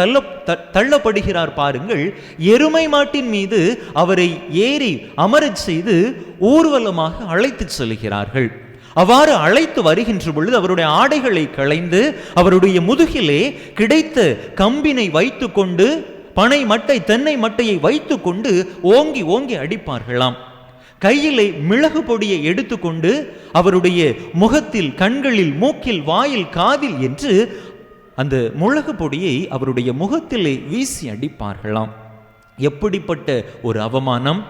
தள்ளப்படுகிறார் பாருங்கள். எருமை மாட்டின் மீது அவரை ஏறி அமரச் செய்து ஊர்வலமாக அழைத்து செல்கிறார்கள். அவ்வாறு அழைத்து வருகின்ற பொழுது அவருடைய ஆடைகளை களைந்து அவருடைய முதுகிலே கிடைத்த கம்பினை வைத்து கொண்டு, பனை மட்டை, தென்னை மட்டையை வைத்து கொண்டு ஓங்கி ஓங்கி அடிப்பார்களாம். கையிலே மிளகு பொடியை எடுத்துக்கொண்டு அவருடைய முகத்தில், கண்களில், மூக்கில், வாயில், காதில் என்று அந்த மிளகு பொடியை அவருடைய முகத்திலே வீசி அடிப்பார்களாம். எப்படிப்பட்ட ஒரு அவமானம்!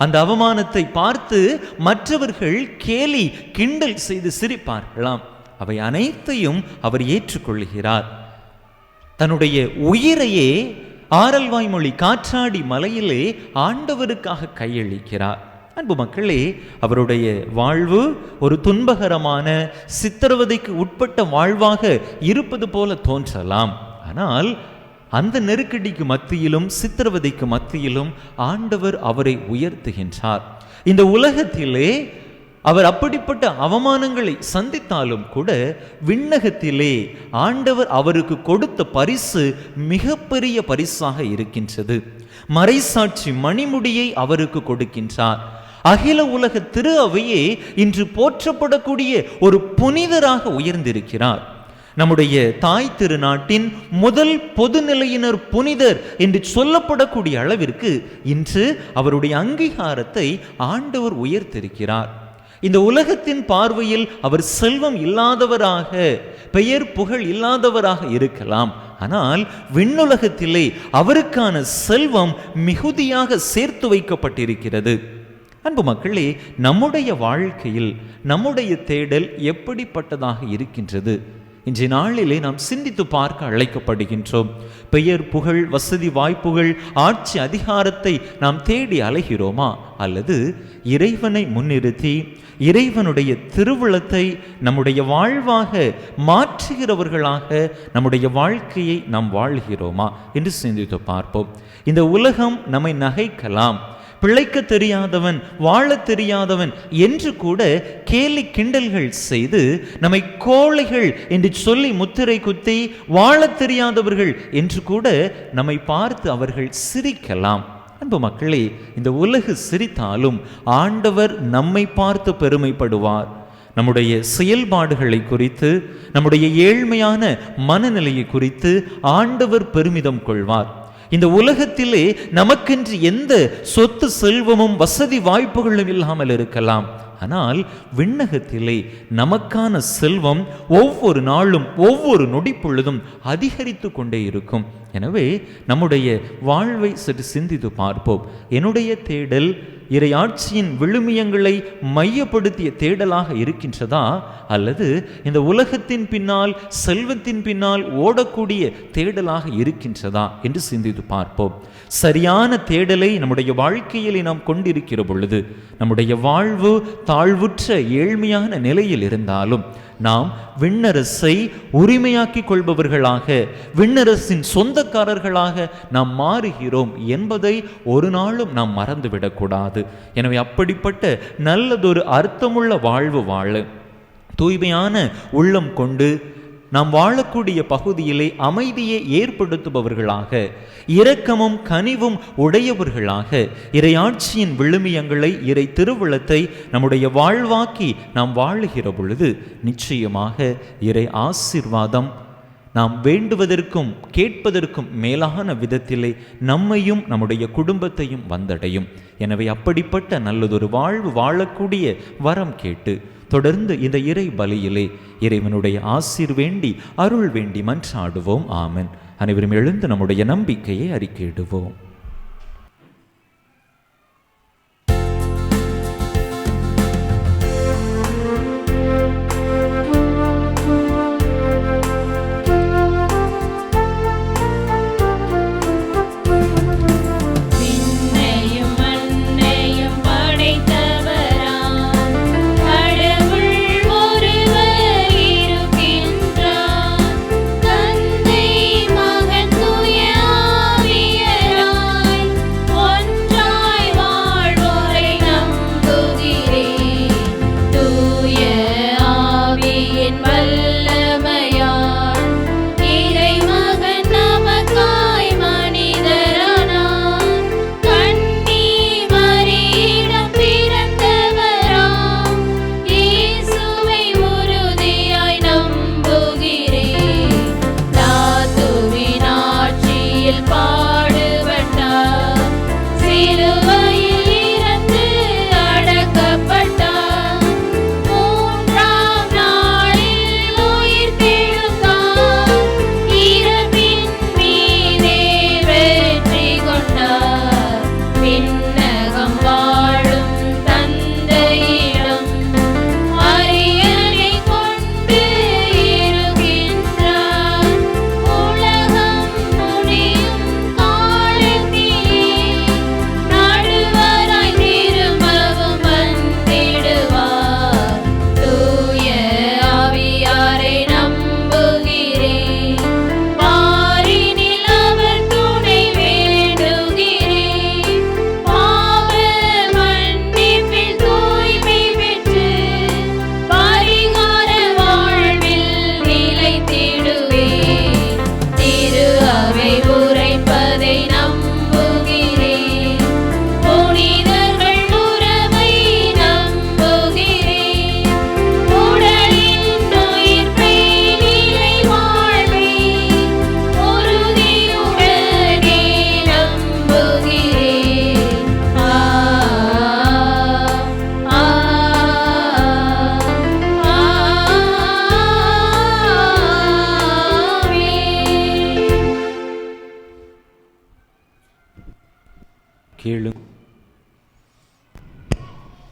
அந்த அவமானத்தை பார்த்து மற்றவர்கள் கேலி கிண்டல் செய்து சிரிப்பார்களாம். அவை அனைத்தையும் அவர் ஏற்றுக்கொள்கிறார். தன்னுடைய உயிரையே ஆரல்வாய்மொழி காற்றாடி மலையிலே ஆண்டவருக்காக கையளிக்கிறார். அன்பு மக்களே, அவருடைய வாழ்வு ஒரு துன்பகரமான, சித்திரவதைக்கு உட்பட்ட வாழ்வாக இருப்பது போல தோன்றலாம். ஆனால் அந்த நெருக்கடிக்கு மத்தியிலும் சித்திரவதைக்கு மத்தியிலும் ஆண்டவர் அவரை உயர்த்துகின்றார். இந்த உலகத்திலே அவர் அப்படிப்பட்ட அவமானங்களை சந்தித்தாலும் கூட விண்ணகத்திலே ஆண்டவர் அவருக்கு கொடுத்த பரிசு மிகப்பெரிய பரிசாக இருக்கின்றது. மறைசாட்சி மணிமுடியை அவருக்கு கொடுக்கின்றார். அகில உலக திரு அவையே இன்று போற்றப்படக்கூடிய ஒரு புனிதராக உயர்ந்திருக்கிறார். நம்முடைய தாய் திருநாட்டின் முதல் பொதுநிலையினர் புனிதர் என்று சொல்லப்படக்கூடிய அளவிற்கு இன்று அவருடைய அங்கீகாரத்தை ஆண்டவர் உயர்த்திருக்கிறார். இந்த உலகத்தின் பார்வையில் அவர் செல்வம் இல்லாதவராக, பெயர் புகழ் இல்லாதவராக இருக்கலாம். ஆனால் விண்ணுலகத்திலே அவருக்கான செல்வம் மிகுதியாக சேர்த்து வைக்கப்பட்டிருக்கிறது. அன்பு மக்களே, நம்முடைய வாழ்க்கையில் நம்முடைய தேடல் எப்படிப்பட்டதாக இருக்கின்றது? இன்றைய நாளிலே நாம் சிந்தித்து பார்க்க அழைக்கப்படுகின்றோம். பெயர் புகழ், வசதி வாய்ப்புகள், ஆட்சி அதிகாரத்தை நாம் தேடி அலைகிறோமா? அல்லது இறைவனை முன்னிறுத்தி இறைவனுடைய திருவுளத்தை நம்முடைய வாழ்வாக மாற்றுகிறவர்களாக நம்முடைய வாழ்க்கையை நாம் வாழ்கிறோமா என்று சிந்தித்து பார்ப்போம். இந்த உலகம் நம்மை நகைக்கலாம், பிழைக்க தெரியாதவன், வாழ தெரியாதவன் என்று கூட கேலி கிண்டல்கள் செய்து நம்மை கோழைகள் என்று சொல்லி முத்திரை குத்தி, வாழ தெரியாதவர்கள் என்று கூட நம்மை பார்த்து அவர்கள் சிரிக்கலாம். அன்பு மக்களே, இந்த உலகு சிரித்தாலும் ஆண்டவர் நம்மை பார்த்து பெருமைப்படுவார். நம்முடைய செயல்பாடுகளை குறித்து, நம்முடைய ஏழ்மையான மனநிலையை குறித்து ஆண்டவர் பெருமிதம் கொள்வார். இந்த உலகத்திலே நமக்கென்று எந்த சொத்து செல்வமும் வசதி வாய்ப்புகளும் இல்லாமல் இருக்கலாம். ஆனால் விண்ணகத்திலே நமக்கான செல்வம் ஒவ்வொரு நாளும் ஒவ்வொரு நொடி பொழுதும் அதிகரித்து கொண்டே இருக்கும். எனவே நம்முடைய வாழ்வை சற்று சிந்தித்து பார்ப்போம். என்னுடைய தேடல் இறையாட்சியின் விழுமியங்களை மையப்படுத்திய தேடலாக இருக்கின்றதா, அல்லது இந்த உலகத்தின் பின்னால், செல்வத்தின் பின்னால் ஓடக்கூடிய தேடலாக இருக்கின்றதா என்று சிந்தித்து பார்ப்போம். சரியான தேடலை நம்முடைய வாழ்க்கையிலே நாம் கொண்டிருக்கிற பொழுது நம்முடைய வாழ்வு தாழ்வுற்ற ஏழ்மையான நிலையில் இருந்தாலும் நாம் விண்ணரசை உரிமையாக்கி கொள்பவர்களாக, விண்ணரசின் சொந்தக்காரர்களாக நாம் மாறுகிறோம் என்பதை ஒரு நாளும் நாம் மறந்துவிடக்கூடாது. எனவே அப்படிப்பட்ட நல்லதொரு அர்த்தமுள்ள வாழ்வு வாழ, தூய்மையான உள்ளம் கொண்டு நாம் வாழக்கூடிய பகுதியிலே அமைதியை ஏற்படுத்துபவர்களாக, இரக்கமும் கனிவும் உடையவர்களாக, இறையாட்சியின் விழுமியங்களை, இறை திருவுளத்தை நம்முடைய வாழ்வாக்கி நாம் வாழுகிற பொழுது நிச்சயமாக இறை ஆசீர்வாதம் நாம் வேண்டுவதற்கும் கேட்பதற்கும் மேலான விதத்திலே நம்மையும் நம்முடைய குடும்பத்தையும் வந்தடையும். எனவே அப்படிப்பட்ட நல்லதொரு வாழ்வு வாழக்கூடிய வரம் கேட்டு தொடர்ந்து இந்த இறை பலியிலே இறைவனுடைய ஆசீர் வேண்டி அருள் வேண்டி மன்றாடுவோம். ஆமென். அனைவரும் எழுந்து நம்முடைய நம்பிக்கையை அறிக்கையிடுவோம்.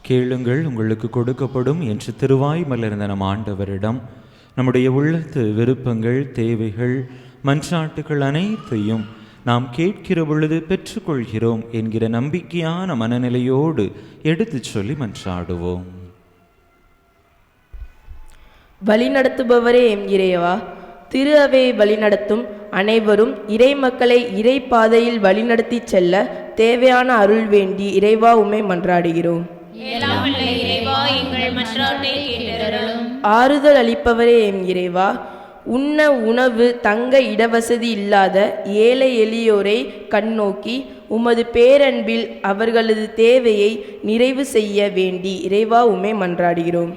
கேளுங்கள் உங்களுக்கு கொடுக்கப்படும் என்று திருவாய் மலர்ந்த நம் ஆண்டவரிடம் நம்முடைய உள்ளத்து விருப்பங்கள், தேவைகள், மன்றாட்டுகள் அனைத்தையும் நாம் கேட்கிற பொழுது பெற்றுக்கொள்கிறோம் என்கிற நம்பிக்கையான மனநிலையோடு எடுத்துச் சொல்லி மன்றாடுவோம். வழிநடத்துபவரே எம் இறைவா, திரு அவையை வழிநடத்தும் அனைவரும் இறை மக்களை இறை பாதையில் வழிநடத்தி செல்ல தேவையான அருள் வேண்டி இறைவா உம்மை மன்றாடுகிறோம். ஆறுதல் அளிப்பவரே எம் இறைவா, உண்ண உணவு தங்க இடவசதி இல்லாத ஏழை எளியோரை கண்ணோக்கி உமது பேரன்பில் அவர்களது தேவையை நிறைவு செய்ய வேண்டி இறைவா உம்மை மன்றாடுகிறோம்.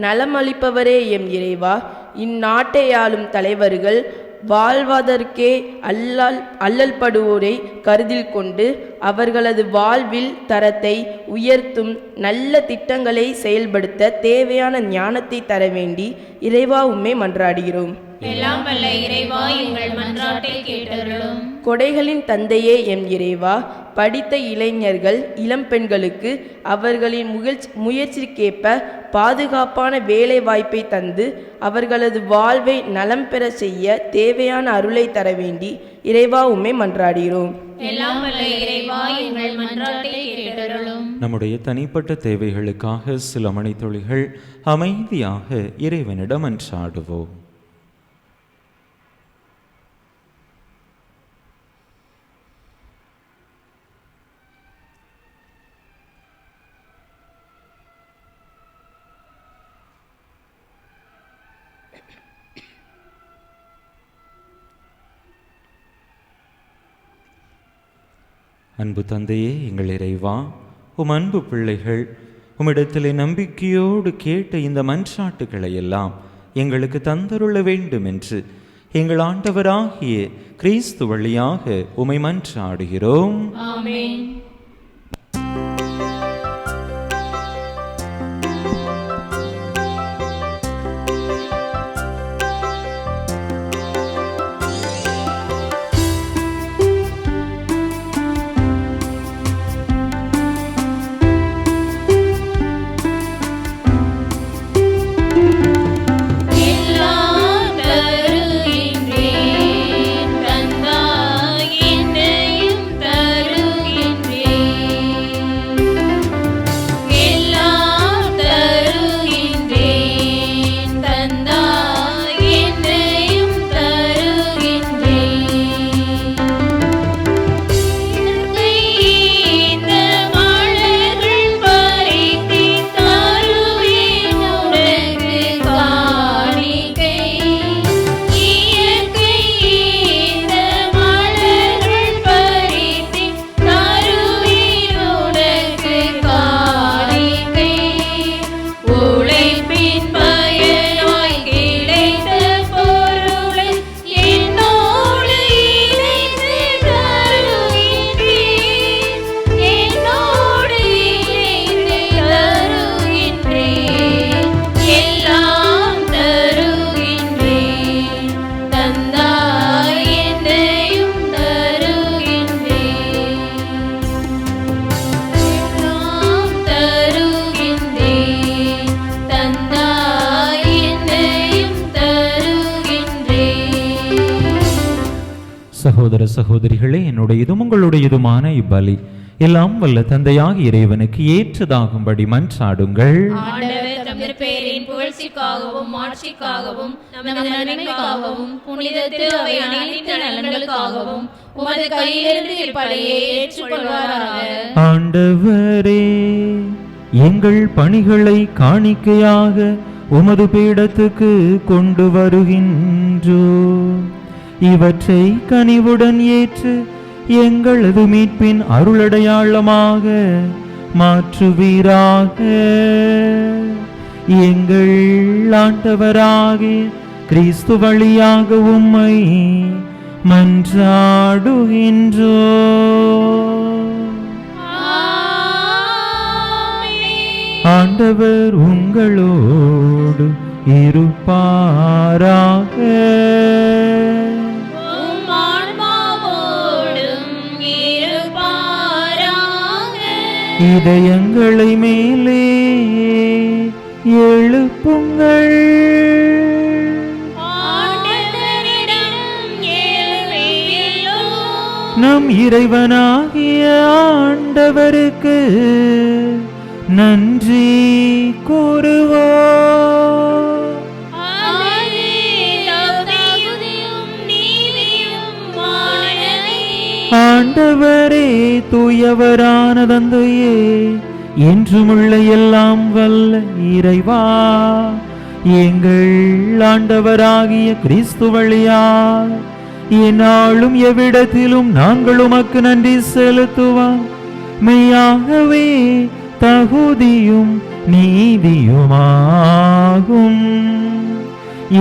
நலமளிப்பவரே எம் இறைவா, இந்நாட்டை ஆளும் தலைவர்கள் வாழ்வதற்கே அல்லல் படுவோரை கருதில் கொண்டு அவர்களது வாழ்வில் தரத்தை உயர்த்தும் நல்ல திட்டங்களை செயல்படுத்த தேவையான ஞானத்தை தர வேண்டி இறைவா உம்மை மன்றாடுகிறோம். கொடைகளின் தந்தையே எம் இறைவா, படித்த இளைஞர்கள் இளம்பெண்களுக்கு அவர்களின் முயற்சிக்கேற்ப பாதுகாப்பான வேலை வாய்ப்பை தந்து அவர்களது வாழ்வை நலம் பெற செய்ய தேவையான அருளை தர வேண்டி இறைவா உம்மை மன்றாடுகிறோம். நம்முடைய தனிப்பட்ட தேவைகளுக்காக சில மணித்துளிகள் அமைதியாக இறைவனிடம் மன்றாடுவோம். அன்பு தந்தையே, எங்கள் இறைவா, உம் அன்பு பிள்ளைகள் உம்மிடத்திலே நம்பிக்கையோடு கேட்ட இந்த மன்றாட்டுக்களை எல்லாம் எங்களுக்கு தந்தருள வேண்டும் என்று எங்கள் ஆண்டவராகிய கிறிஸ்து வழியாக உம்மை மன்றாடுகிறோம். ஆமென். சகோதர சகோதரிகளே, என்னுடையதும் உங்களுடையதுமான இப்பலி எல்லாம் வல்ல தந்தையாக இறைவனுக்கு ஏற்றதாகும்படி மன்றாடுங்கள். ஆண்டவர் தமது பெயரின் புகழ்ச்சிக்காகவும் மாட்சிக்காகவும் நமது நன்மைக்காகவும் புனித திருவை அனைத்து நலன்களுக்காகவும் உமது கையிலிருந்து இப்பலியை ஏற்றுக்கொள்வாராக. ஆண்டவரே, எங்கள் பணிகளை காணிக்கையாக உமது பீடத்துக்கு கொண்டு வருகின்றோ. இவற்றை கனிவுடன் ஏற்று எங்களது மீட்பின் அருளடையாளமாக மாற்றுவீராக. எங்கள் ஆண்டவராகிய கிறிஸ்து வழியாக உம்மை மன்றாடுகின்றோ. ஆண்டவர் உங்களோடு இருப்பாராக. இதயங்களை மேலே எழுப்புங்கள். நம் இறைவனாகிய ஆண்டவருக்கு நன்றி கூறுவோம். ஆண்டவரே, தூயவரான தந்தையே, என்றுமுள்ள எல்லாம் வல்ல இறைவா, எங்கள் ஆண்டவராகிய கிறிஸ்து வழியாக எந்நாளும் எவ்விடத்திலும் நாங்கள் உமக்கு நன்றி செலுத்துவோம். மெய்யாகவே தகுதியும் நீதியுமாகும்.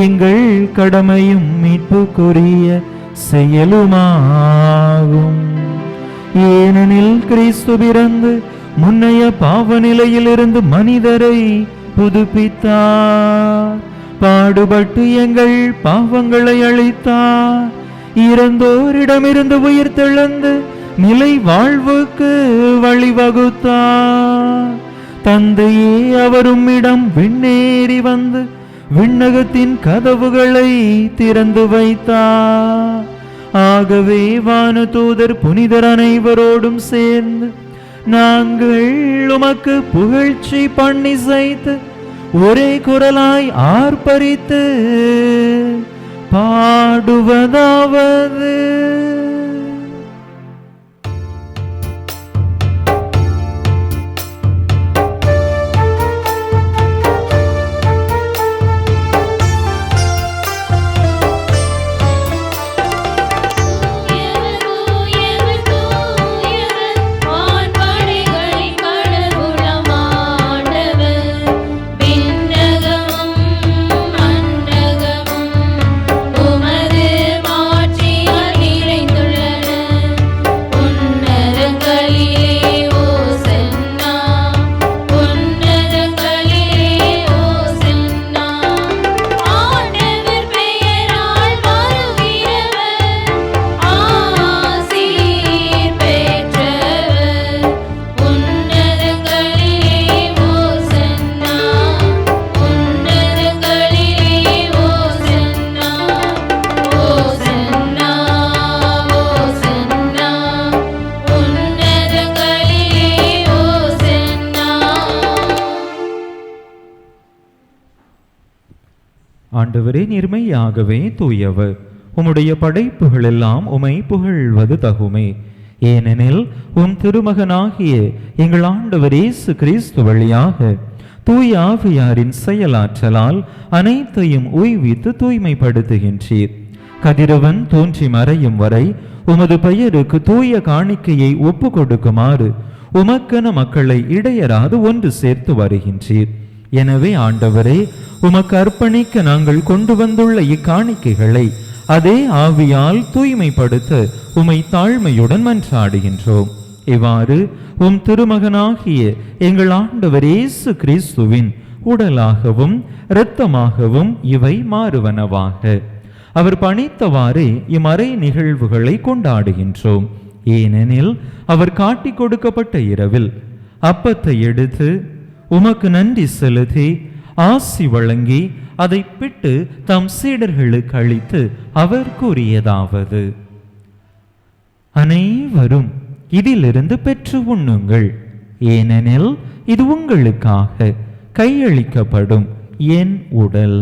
எங்கள் கடமையும் மீட்புக்குரிய செயலுமாகும். ஏனெனில் கிறிஸ்து பிறந்து முன்னைய பாவ நிலையிலிருந்து மனிதரை புதுப்பித்தார். பாடுபட்டு எங்கள் பாவங்களை அழித்தார். இறந்தோரிடமிருந்து உயிர் தெழுந்து நிலை வாழ்வுக்கு வழிவகுத்தார். தந்தையே, அவரும் இடம் விண்ணேறி வந்து விண்ணகத்தின் கதவுகளை திறந்து வைத்தார். ஆகவே வானதூதர் புனிதர் அனைவரோடும் சேர்ந்து நாங்கள் உமக்கு புகழ்ச்சி பண்ணி செய்து ஒரே குரலாய் ஆர்ப்பரித்து பாடுவதாவது: ஆண்டவரே, நீர்மையாகவே தூயவர். உம்முடைய படைப்புகள் எல்லாம் உமை புகழ்வது தகுமே. ஏனெனில் திருமகனாகிய எங்கள் ஆண்டவர் இயேசு கிறிஸ்து வழியாக தூய ஆவியாரின் செயலாற்றலால் அனைத்தையும் உய்வித்து தூய்மைப்படுத்துகின்றீர். கதிரவன் தோன்றி மறையும் வரை உமது பெயருக்கு தூய காணிக்கையை ஒப்பு கொடுக்குமாறு உமக்கென மக்களை இடையராது ஒன்று சேர்த்து வருகின்றீர். எனவே ஆண்டவரே, உமக்கு அர்ப்பணிக்க நாங்கள் கொண்டு வந்துள்ள இக்காணிக்கைகளை அதே ஆவியால் தூய்மைப்படுத்த உமை தாழ்மையுடன் மன்றாடுகின்றோம். இவ்வாறு திருமகனாகிய எங்கள் ஆண்டவர் இயேசு கிறிஸ்துவின் உடலாகவும் இரத்தமாகவும் இவை மாறுவனவாக. அவர் பணித்தவாறே இம்மறை நிகழ்வுகளை கொண்டாடுகின்றோம். ஏனெனில் அவர் காட்டிக் கொடுக்கப்பட்ட இரவில் அப்பத்தை எடுத்து உமக்கு நன்றி செலுத்தி ஆசி வழங்கி அதை பிட்டு தம் சீடர்களுக்கு அளித்து அவர் கூறியதாவது: அனைவரும் இதிலிருந்து பெற்று உண்ணுங்கள். ஏனெனில் இது உங்களுக்காக கையளிக்கப்படும் என் உடல்.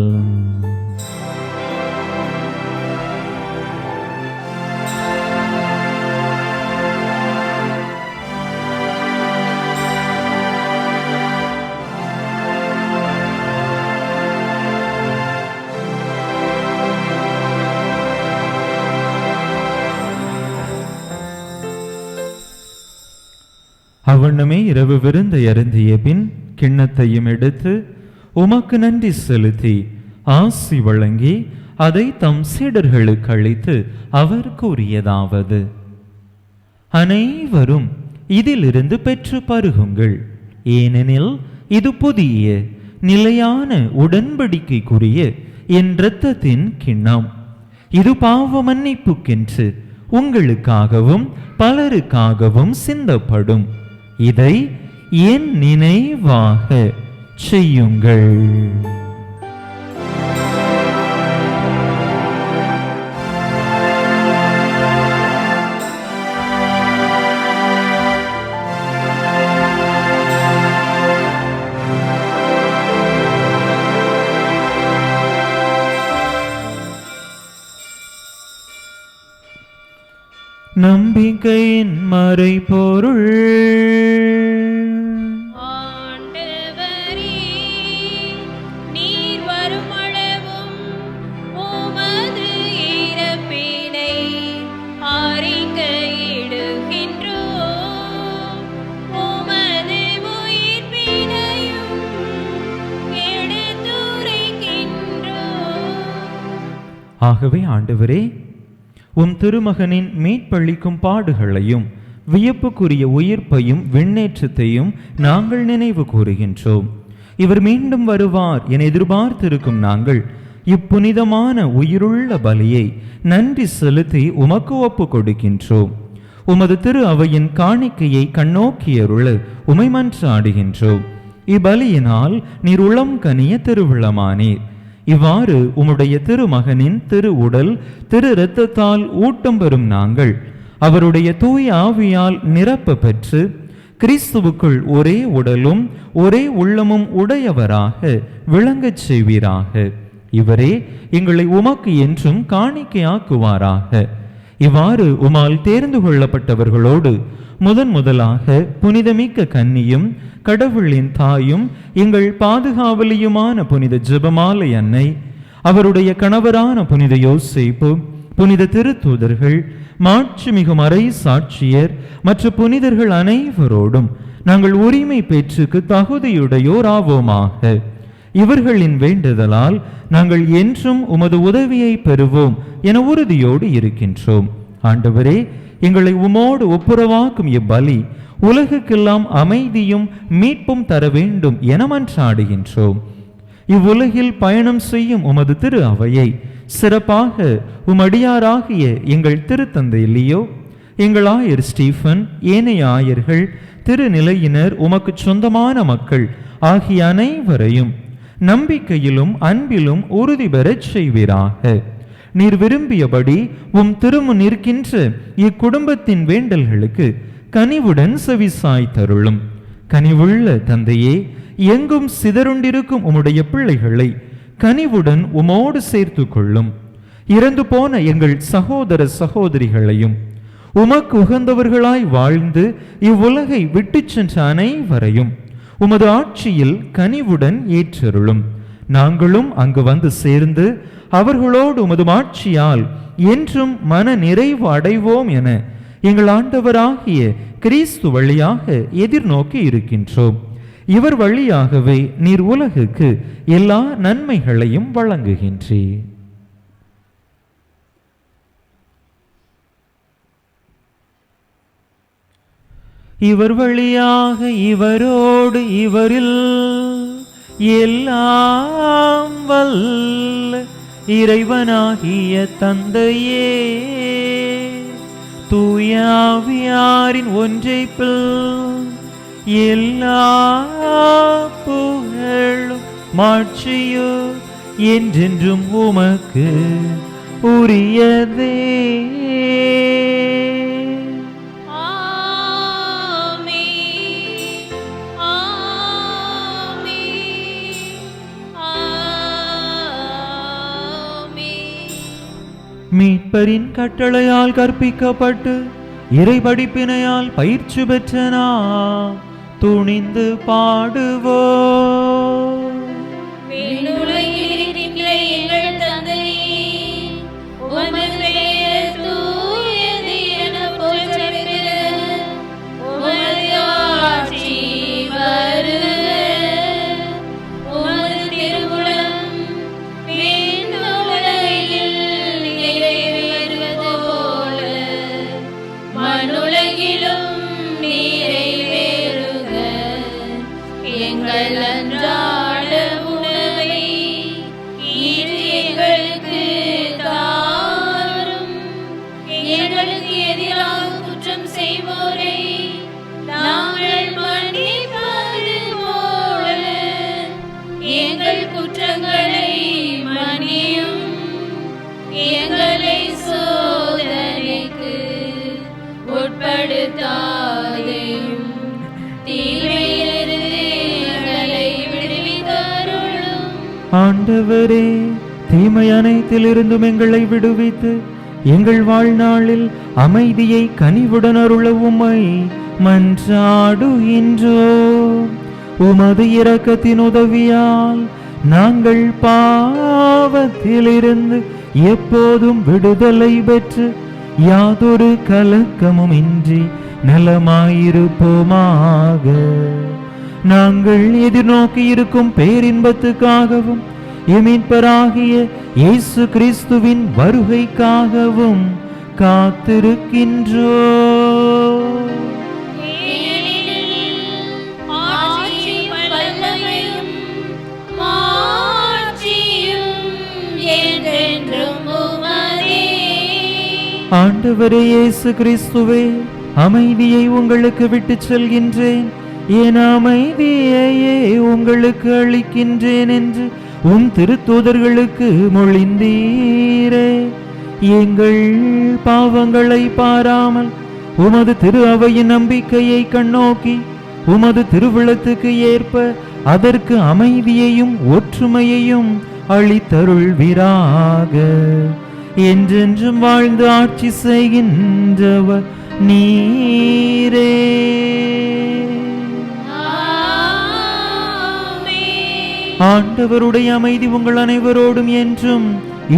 அவ்வண்ணமே இரவு விருந்தை அருந்திய பின் கிண்ணத்தையும் எடுத்து உமக்கு நன்றி செலுத்தி ஆசி வழங்கி அதை தம் சீடர்களுக்கு அளித்து அவர் கூறியதாவது: அனைவரும் இதிலிருந்து பெற்று பருகுங்கள். ஏனெனில் இது புதிய நிலையான உடன்படிக்கைக்குரிய என் இரத்தத்தின் கிண்ணம். இது பாவ மன்னிப்புக்கென்று உங்களுக்காகவும் பலருக்காகவும் சிந்தப்படும். இதை என் நினைவாக செய்யுங்கள். நம்பிக்கையின் மறைபொருள். ஆண்டவரே, நீர் வருமளவும் உமது இறப்பினை அறிக்கையிடுகின்றோம், உமது உயிர்ப்பினையும் எடுத்துரைக்கின்றோம். ஆகவே ஆண்டவரே, திருமகனின் மீட்பளிக்கும் பாடுகளையும் வியப்புக்குரிய உயிர்ப்பையும் விண்ணேற்றத்தையும் நாங்கள் நினைவு கூறுகின்றோம். இவர் மீண்டும் வருவார் என எதிர்பார்த்திருக்கும் நாங்கள் இப்புனிதமான உயிருள்ள பலியை நன்றி செலுத்தி உமக்கு ஒப்பு கொடுக்கின்றோம். உமது திரு அவையின் காணிக்கையை கண்ணோக்கியருள உமை மன்றாடுகின்றோம். இப்பலியினால் நீர் உளம் கனிய திருவிழமானீர். இவ்வாறு உம்முடைய திருமகனின் திரு உடல் திரு இரத்தத்தால் ஊட்டம் பெறும் நாங்கள் அவருடைய தூய ஆவியால் நிரப்ப பெற்று கிறிஸ்துவுக்குள் ஒரே உடலும் ஒரே உள்ளமும் உடையவராக விளங்கச் செய்வீராக. இவரே எங்களை உமக்கு என்றும் காணிக்கையாக்குவாராக. இவ்வாறு உமால் தேர்ந்து கொள்ளப்பட்டவர்களோடு முதலாக புனிதமிக்க கன்னியும் கடவுளின் தாயும் எங்கள் பாதுகாவலியுமான புனித ஜெபமாலை அன்னை, அவருடைய கணவரான புனித யோசேப்பு, புனித திருத்தூதர்கள், மாட்சிமிகு மறை சாட்சியர் மற்ற புனிதர்கள் அனைவரோடும் நாங்கள் உரிமை பேற்றுக்கு தகுதியுடையோர் ஆவோமாக. இவர்களின் வேண்டுதலால் நாங்கள் என்றும் உமது உதவியை பெறுவோம் என உறுதியோடு இருக்கின்றோம். ஆண்டவரே, எங்களை உமோடு ஒப்புரவாக்கும் இப்பலி உலகுக்கெல்லாம் அமைதியும் மீட்பும் தர வேண்டும் என மன்றாடுகின்றோம். இவ்வுலகில் பயணம் செய்யும் உமது திரு அவையை சிறப்பாக உமடியாராகிய எங்கள் திருத்தந்தை லியோ, எங்கள் ஆயர் ஸ்டீஃபன், ஏனைய ஆயர்கள், திருநிலையினர், உமக்கு சொந்தமான மக்கள் ஆகிய அனைவரையும் நம்பிக்கையிலும் அன்பிலும் உறுதி பெறச் செய்வீராக. நீர் விரும்பியபடி திருமு நிற்கின்ற இக்குடும்பத்தின் வேண்டல்களுக்கு கனிவுடன் செவிசாய் தருளும். கனிவுள்ள தந்தையே, எங்கும் சிதறுண்டிருக்கும் உம்முடைய பிள்ளைகளை கனிவுடன் உமோடு சேர்த்து கொள்ளும். இறந்து போன எங்கள் சகோதர சகோதரிகளையும் உமக்கு உகந்தவர்களாய் வாழ்ந்து இவ்வுலகை விட்டு சென்ற அனைவரையும் உமது ஆட்சியில் கனிவுடன் ஏற்றருளும். நாங்களும் அங்கு வந்து சேர்ந்து அவர்களோடு உமது ஆட்சியால் என்றும் மன நிறைவு அடைவோம் என எங்கள் ஆண்டவராகிய கிறிஸ்து வழியாக எதிர்நோக்கி இருக்கின்றோம். இவர் வழியாகவே நீர் உலகுக்கு எல்லா நன்மைகளையும் வழங்குகின்றீர். இவர் வழியாக இவரோடு இவரில் எல்லாம் வல்ல இறைவனாகிய தந்தையே, தூயாவியாரின் ஒன்றைப்பில் எல்லா புகழும் மாட்சியோ என்றென்றும் உமக்கு உரியதே. மீட்பரின் கட்டளையால் கற்பிக்கப்பட்டு இறை படிப்பினையால் பயிற்சி பெற்ற நாம் துணிந்து பாடுவோம். எங்கள் தந்தையே, உமது பெயர் தூயது என போற்றப்பெறுக. உமது ஆட்சி வருக. உமது திருவுளம் விண்ணுலகில் நிறைவேறுவது போல மண்ணுலகிலும் நிறைவேறுக. எங்கள் அன்றாட உணவை இன்று எங்களுக்கு தாரும். எங்களுக்கு எதிராக குற்றம் செய்வோரை நாங்கள் மன்னிப்பது போல எங்கள் குற்றங்களை மன்னியும். எங்களை சோதனைக்கு உட்படுத்தாதேயும், தீமையிலிருந்து எங்களை விடுவித்தருளும். ஆண்டவரே, தீமை அனைத்திலிருந்தும் எங்களை விடுவித்து எங்கள் வாழ்நாளில் அமைதியை கனிவுடன் அருள உம்மை மன்றாடுகின்றோம். உமது இரக்கத்தின் உதவியால் நாங்கள் பாவத்திலிருந்து எப்போதும் விடுதலை பெற்று யாதொரு கலக்கமும் இன்றி நலமாயிருப்போமாக. நாங்கள் எதிர்நோக்கி இருக்கும் பேரின்பத்துக்காகவும் மீட்பராகிய இயேசு கிறிஸ்துவின் வருகைக்காகவும் காத்திருக்கின்றோம். ஆட்சியும் வல்லமையும் மாட்சியும் என்றென்றும் உமதே. ஆண்டவரே இயேசு கிறிஸ்துவே, அமைதியை உங்களுக்கு விட்டுச் செல்கின்றேன், என் அமைதியையே உங்களுக்கு அளிக்கின்றேன் என்று உம் திருத்தூதர்களுக்கு மொழிந்தீரே. எங்கள் பாவங்களை பாராமல் உமது திரு அவையின் நம்பிக்கையை கண்ணோக்கி உமது திருவிழத்துக்கு ஏற்ப அதற்கு அமைதியையும் ஒற்றுமையையும் அளித்தருள்வீராக. என்றென்றும் வாழ்ந்து ஆட்சி செய்கின்றவர் நீரே. ஆண்டவருடைய அமைதி உங்கள் அனைவரோடும் என்றும்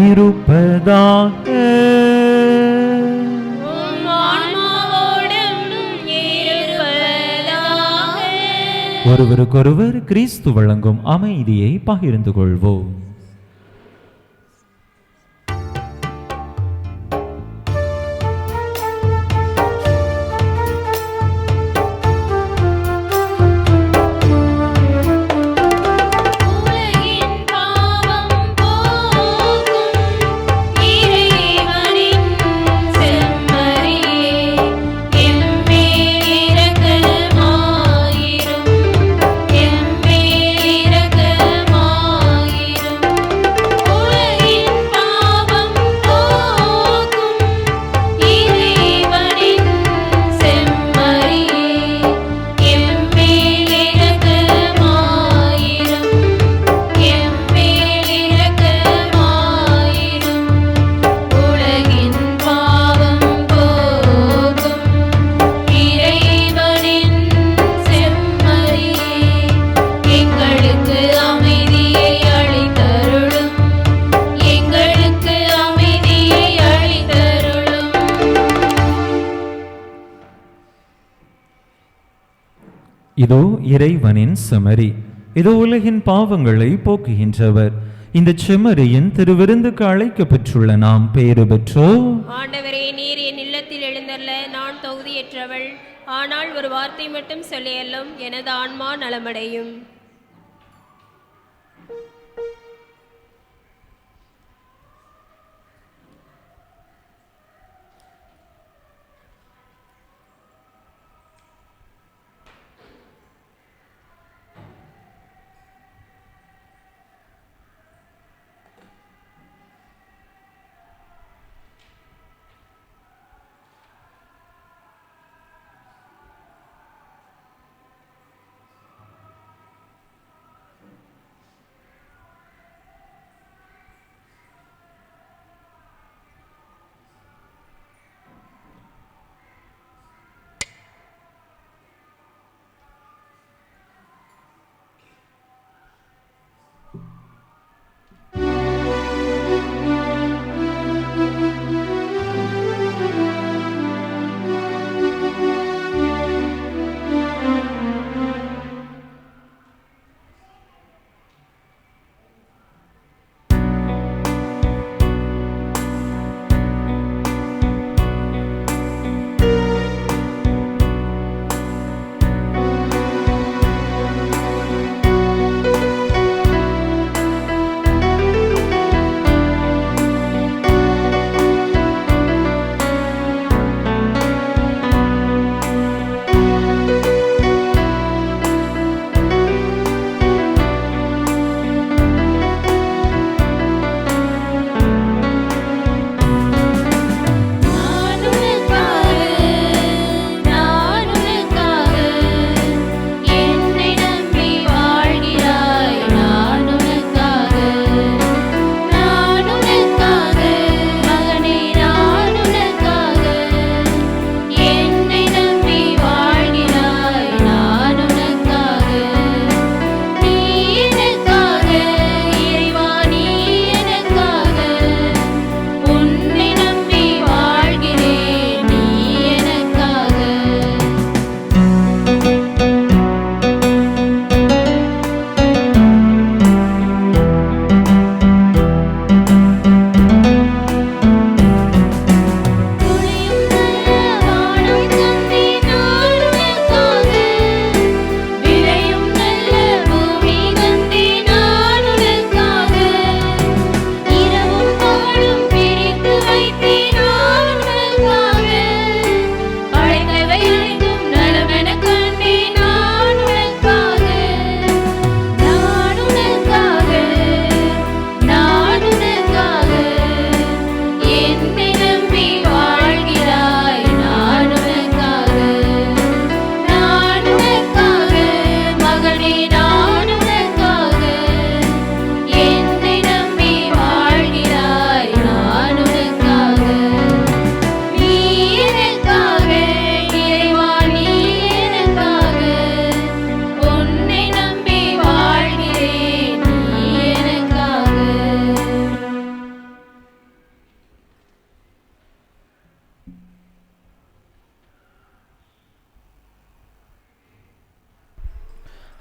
இருப்பதாக. உம் ஆன்மாவோடும் இருப்பதாக. ஒருவருக்கொருவர் கிறிஸ்து வழங்கும் அமைதியை பகிர்ந்து கொள்வோம். உலகின் பாவம் போக்கும் இறைவனின் செம்மறியே, எம்மேல் இரக்கமாயிரும். எம்மேல் இரக்கமாயிரும். இதோ இறைவனின் செமரி, இதோ உலகின் பாவங்களை போக்குகின்றவர். இந்த செம்மறியின் திருவிருந்துக்கு அழைக்க பெற்றுள்ள நாம் பேறு பெற்றோம். ஆண்டவரே, நீர் என் இல்லத்தில் எழுந்தருள நான் தகுதியற்றவள். ஆனால் ஒரு வார்த்தை மட்டும் சொல்லியல்லும் எனது ஆன்மா நலமடையும்.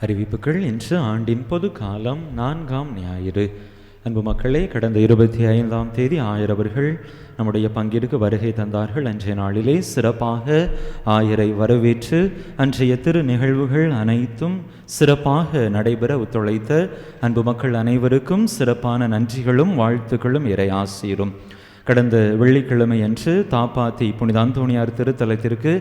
அறிவிப்புகள். இன்று ஆண்டின் பொது காலம் 4ஆம் ஞாயிறு. அன்பு மக்களே, கடந்த 25ஆம் தேதி ஆயரவர்கள் நம்முடைய பங்கிற்கு வருகை தந்தார்கள். அன்றைய நாளிலே சிறப்பாக ஆயரை வரவேற்று அன்றைய திரு நிகழ்வுகள் அனைத்தும் சிறப்பாக நடைபெற ஒத்துழைத்த அன்பு மக்கள் அனைவருக்கும் சிறப்பான நன்றிகளும் வாழ்த்துக்களும் இறை ஆசீரும். கடந்த வெள்ளிக்கிழமை அன்று தாப்பாத்தி புனித அந்தோணியார் திருத்தலத்திற்கு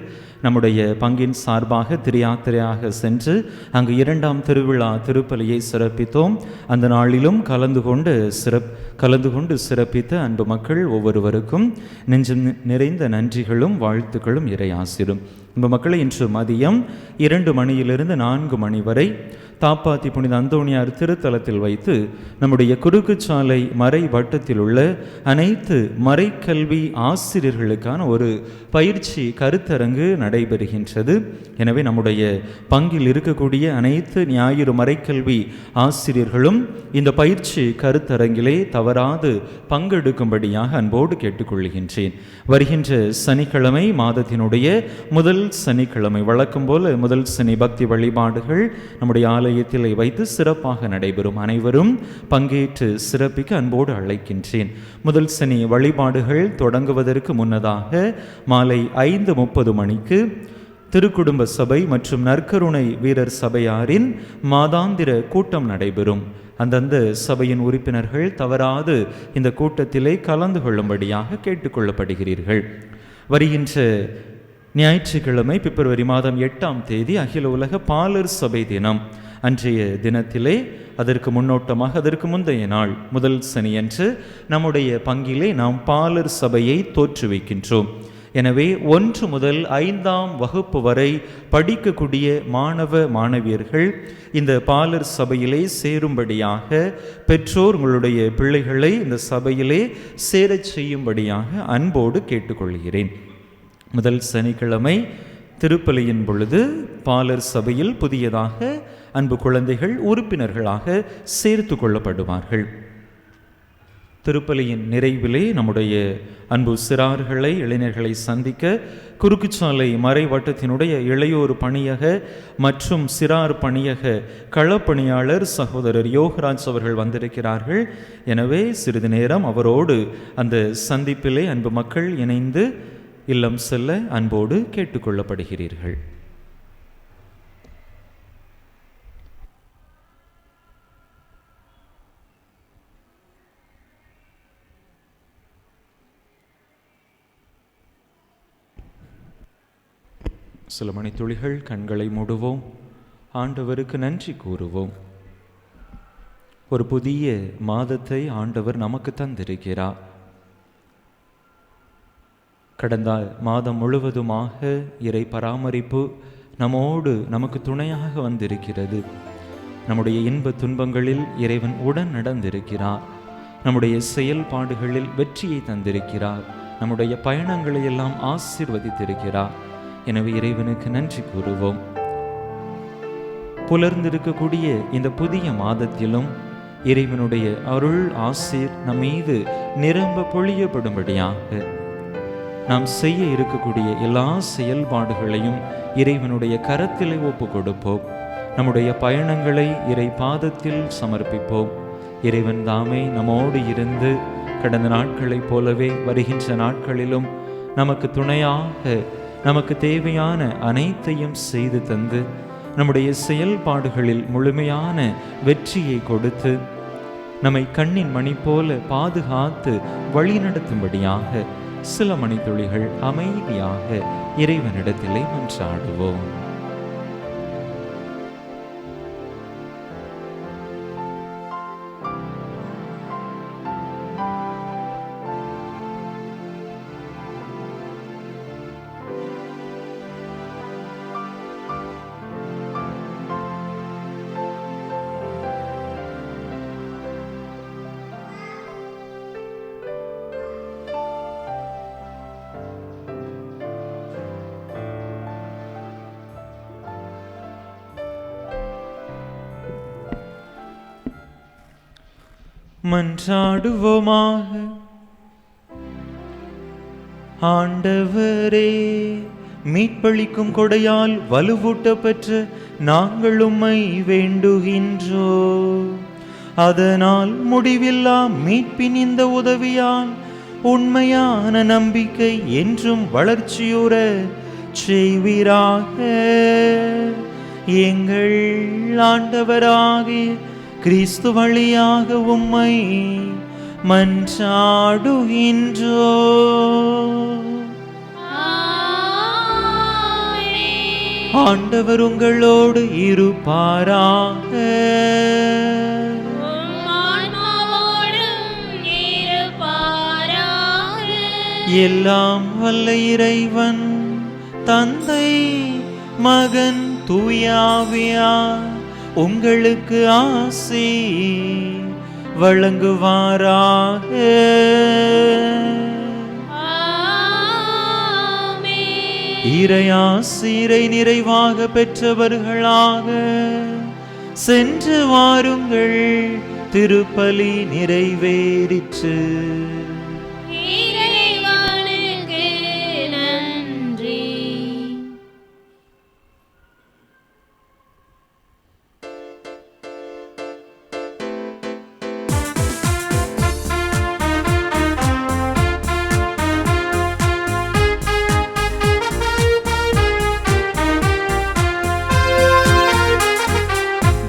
நம்முடைய பங்கின் சார்பாக திரியாத்திரையாக சென்று அங்கு 2ஆம் திருவிழா திருப்பலியை சிறப்பித்தோம். அந்த நாளிலும் கலந்து கொண்டு சிறப்பித்த அன்பு மக்கள் ஒவ்வொருவருக்கும் நெஞ்சம் நிறைந்த நன்றிகளும் வாழ்த்துக்களும் இறை ஆசிரும். அன்பு மக்களை, இன்று மதியம் 2 மணியிலிருந்து 4 மணி வரை தாப்பாத்தி புனித அந்தோணியார் திருத்தலத்தில் வைத்து நம்முடைய குறுக்குச்சாலை மறை வட்டத்தில் உள்ள அனைத்து மறைக்கல்வி ஆசிரியர்களுக்கான ஒரு பயிற்சி கருத்தரங்கு நடைபெறுகின்றது. எனவே நம்முடைய பங்கில் இருக்கக்கூடிய அனைத்து ஞாயிறு மறைக்கல்வி ஆசிரியர்களும் இந்த பயிற்சி கருத்தரங்கிலே தவறாது பங்கெடுக்கும்படியாக அன்போடு கேட்டுக்கொள்கின்றேன். வருகின்ற சனிக்கிழமை மாதத்தினுடைய முதல் சனிக்கிழமை வழக்கம் போல முதல் சனி பக்தி வழிபாடுகள் நம்முடைய ஆலயத்தில் வைத்து சிறப்பாக நடைபெறும். அனைவரும் பங்கேற்று சிறப்பிக்க அன்போடு அழைக்கின்றேன். முதல் சனி வழிபாடுகள் தொடங்குவதற்கு முன்னதாக மாலை 5:30 மணிக்கு திருக்குடும்ப சபை மற்றும் நற்கருணை வீரர் சபையாரின் மாதாந்திர கூட்டம் நடைபெறும். அந்தந்த சபையின் உறுப்பினர்கள் தவறாது இந்த கூட்டத்திலே கலந்து கொள்ளும்படியாக கேட்டுக்கொள்ளப்படுகிறீர்கள். வருகின்ற ஞாயிற்றுக்கிழமை பிப்ரவரி மாதம் 8ஆம் தேதி அகில உலக பாலர் சபை தினம். அன்றைய தினத்திலே அதற்கு முன்னோட்டமாக அதற்கு முந்தைய நாள் முதல் சனியன்று நம்முடைய பங்கிலே நாம் பாலர் சபையை தோற்றுவிக்கின்றோம். எனவே 1 முதல் 5ஆம் வகுப்பு வரை படிக்கக்கூடிய மாணவ மாணவியர்கள் இந்த பாலர் சபையிலே சேரும்படியாக பெற்றோர் உங்களுடைய பிள்ளைகளை இந்த சபையிலே சேரச் செய்யும்படியாக அன்போடு கேட்டுக்கொள்கிறேன். முதல் சனிக்கிழமை திருப்பலியின் பொழுது பாலர் சபையில் புதியதாக அன்பு குழந்தைகள் உறுப்பினர்களாக சேர்த்து கொள்ளப்படுவார்கள். திருப்பலியின் நிறைவிலே நம்முடைய அன்பு சிறார்களை இளைஞர்களை சந்திக்க குறுக்குச்சாலை மறை வட்டத்தினுடைய இளையோர் பணியக மற்றும் சிறார் பணியக களப்பணியாளர் சகோதரர் யோகராஜ் அவர்கள் வந்திருக்கிறார்கள். எனவே சிறிது நேரம் அவரோடு அந்த சந்திப்பிலே அன்பு மக்கள் இணைந்து இல்லம் செல்ல அன்போடு கேட்டுக்கொள்ளப்படுகிறீர்கள். சில மணித்துளிகள் கண்களை மூடுவோம். ஆண்டவருக்கு நன்றி கூறுவோம். ஒரு புதிய மாதத்தை ஆண்டவர் நமக்கு தந்திருக்கிறார். கடந்த மாதம் முழுவதுமாக இறை பராமரிப்பு நம்மோடு நமக்கு துணையாக வந்திருக்கிறது. நம்முடைய இன்ப துன்பங்களில் இறைவன் உடன் நடந்திருக்கிறார். நம்முடைய செயல்பாடுகளில் வெற்றியை தந்திருக்கிறார். நம்முடைய பயணங்களை எல்லாம் ஆசீர்வதித்திருக்கிறார். எனவே இறைவனுக்கு நன்றி கூறுவோம். புலர்ந்திருக்கக்கூடிய இந்த புதிய மாதத்திலும் இறைவனுடைய அருள் ஆசீர் நம் மீது நிரம்ப பொழியப்படும்படியாக நாம் செய்ய இருக்கக்கூடிய எல்லா செயல்பாடுகளையும் இறைவனுடைய கரத்திலே ஒப்பு கொடுப்போம். நம்முடைய பயணங்களை இறை பாதத்தில் சமர்ப்பிப்போம். இறைவன் தாமே நம்மோடு இருந்து கடந்த நாட்களைப் போலவே வருகின்ற நாட்களிலும் நமக்கு துணையாக நமக்கு தேவையான அனைத்தையும் செய்து தந்து நம்முடைய செயல்பாடுகளில் முழுமையான வெற்றியை கொடுத்து நம்மை கண்ணின் மணி போல பாதுகாத்து வழிநடத்தும்படியாக சில மணித்துளிகள் அமைதியாக இறைவனிடத்திலே மன்றாடுவோம். மன்றாடுவோமாக. ஆண்டவரே, மீட்பளிக்கும் கொடையால் வலுவூட்ட பெற்ற நாங்கள் உம்மை வேண்டுகின்றோம். அதனால் முடிவில்லா மீட்பின் இந்த உதவியால் உண்மையான நம்பிக்கை என்றும் வளர்ச்சியுற செய்வீராக. எங்கள் ஆண்டவராகிய கிறிஸ்து வழியாக உம்மை மன்றாடுகின்றோம். ஆண்டவர் உங்களோடு இருப்பாராக. எல்லாம் வல்ல இறைவன் தந்தை மகன் தூயாவியார் உங்களுக்கு ஆசி வழங்குவாராக. இறையாசிரை நிறைவாக பெற்றவர்களாக சென்று வாருங்கள், திருப்பலி நிறைவேறிற்று. இறைவனுக்கு நன்றி.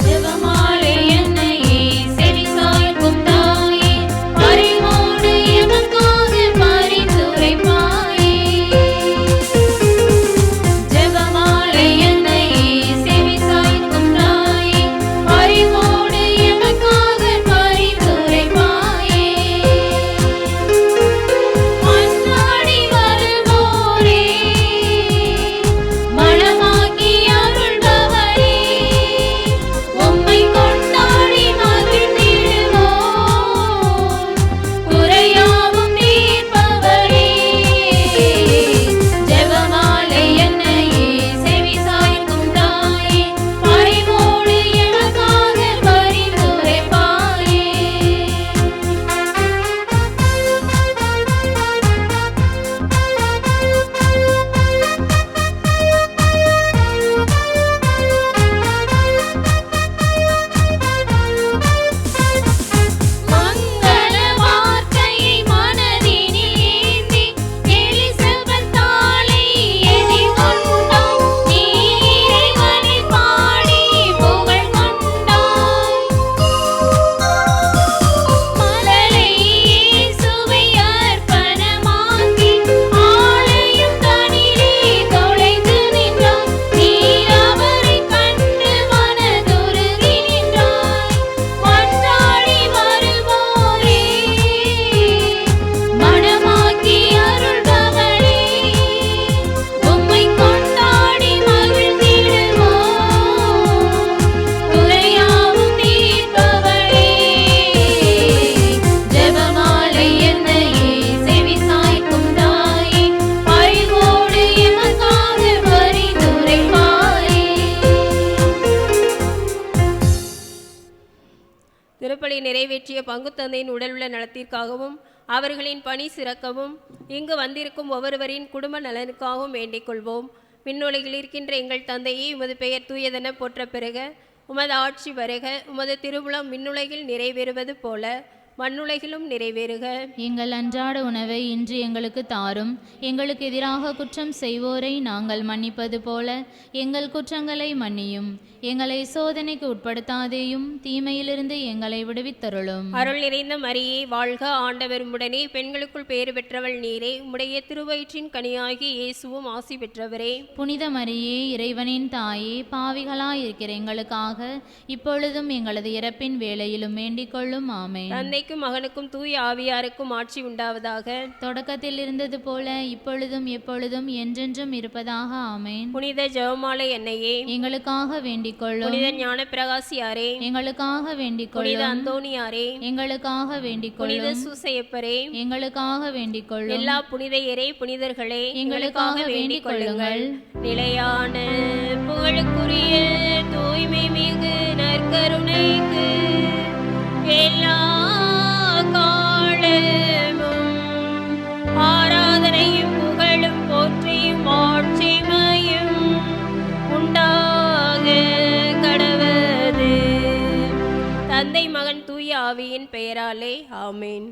ஜெபமாலை என்னையே செவிசாய்க்கும் தாயே, பரிவோடு எமக்காக பரிந்துரைப்பாயே. ஜெபமாலை என்னையே செவிசாய்க்கும் தாயே, பரிவோடு எமக்காக பரிந்துரைப்பாயே. மன்றாடி வருவோரே, மனமாக்கி அருள்பவரே, உம்மை கொண்டாடி மகிழ்ந்திடுவோம், குறையாவும் தீர்ப்பவரே. ஜெபமாலை என்னையே செவிசாய்க்கும் தாயே, பரிவோடு எமக்காக பரிந்துரைப்பாயே. மங்கள வார்த்தையை மனதினில் ஏந்தி எலிசபெத் தாளை எதிர்கொண்டாய், நீ இறைவனை பாடி புகழ் கொண்டாய். மலரை இயேசுவை அர்ப்பணமாக்கி ஆலயம் தனிலே தொலைந்து நின்றாய், நீர் அவரை கண்டு மனதுருகி நின்றாய். மன்றாடி வருவோரே, மனமாக்கி அருள்பவரே, உம்மை கொண்டாடி மகிழ்ந்திடுவோம், குறையாவும் தீர்ப்பவரே. ஜெபமாலை என்னையே செவிசாய்க்கும் தாயே, பரிவோடு எமக்காக பரிந்துரைப்பாயே. திருப்பலி நிறைவேற்றிய பங்குத்தந்தையின் உடலுள்ள நலத்திற்காகவும் அவர்களின் பணி சிறக்கவும் இங்கு வந்திருக்கும் ஒவ்வொருவரின் குடும்ப நலனுக்காகவும் வேண்டிக் கொள்வோம். விண்ணுலகில் இருக்கின்ற எங்கள் தந்தையே, உமது பெயர் தூயதென போற்ற பெறுக, உமது ஆட்சி வருக, உமது திருவுளம் விண்ணுலகில் நிறைவேறுவது போல மண்ணுலகிலும் நிறைவேறுக. எங்கள் அன்றாட உணவை இன்று எங்களுக்கு தாரும். எங்களுக்கு எதிராக குற்றம் செய்வோரை நாங்கள் மன்னிப்பது போல எங்கள் குற்றங்களை மன்னியும். எங்களை சோதனைக்கு உட்படுத்தாதேயும், தீமையிலிருந்து எங்களை விடுவித்தருளும். அருள் நிறைந்த மரியே வாழ்க, ஆண்டவர் உம்முடனே, பெண்களுக்குள் பேறு பெற்றவள் நீரே, உம்முடைய திருவயிற்றின் கனியாகி இயேசுவும் ஆசி பெற்றவரே. புனித மரியே, இறைவனின் தாயே, பாவிகளாயிருக்கிற எங்களுக்காக இப்பொழுதும் எங்களது இறப்பின் வேளையிலும் வேண்டிக் கொள்ளும். ஆமென். தந்தைக்கும் மகனுக்கும் தூய ஆவியாருக்கும் ஆட்சி உண்டாவதாக. தொடக்கத்தில் இருந்தது போல இப்பொழுதும் எப்பொழுதும் என்றென்றும் இருப்பதாக. ஆமென். புனித ஜெபமாலை என்னையே எங்களுக்காக வேண்டிக் கொள்ளும். புனித ஞான பிரகாசியாரே, எங்களுக்காக வேண்டிக் புனித கொள்ளும். அந்தோணியாரே, எங்களுக்காக வேண்டிக் புனித கொள்ளும். சூசையப்பரே, எங்களுக்காக வேண்டிக் கொள்ளும். எல்லா புனிதையரே புனிதர்களே, எங்களுக்காக வேண்டிக் கொள்ளுங்கள். நிலையான புகழுக்குரிய தூய்மை மிகு நற்கருணைக்கு எல்லா காலமும் ஆராதனையும் புகழும் போற்றியும் ஆட்சிமையும் உண்டாக கடவது. தந்தை மகன் தூய ஆவியின் பெயராலே ஆமேன்.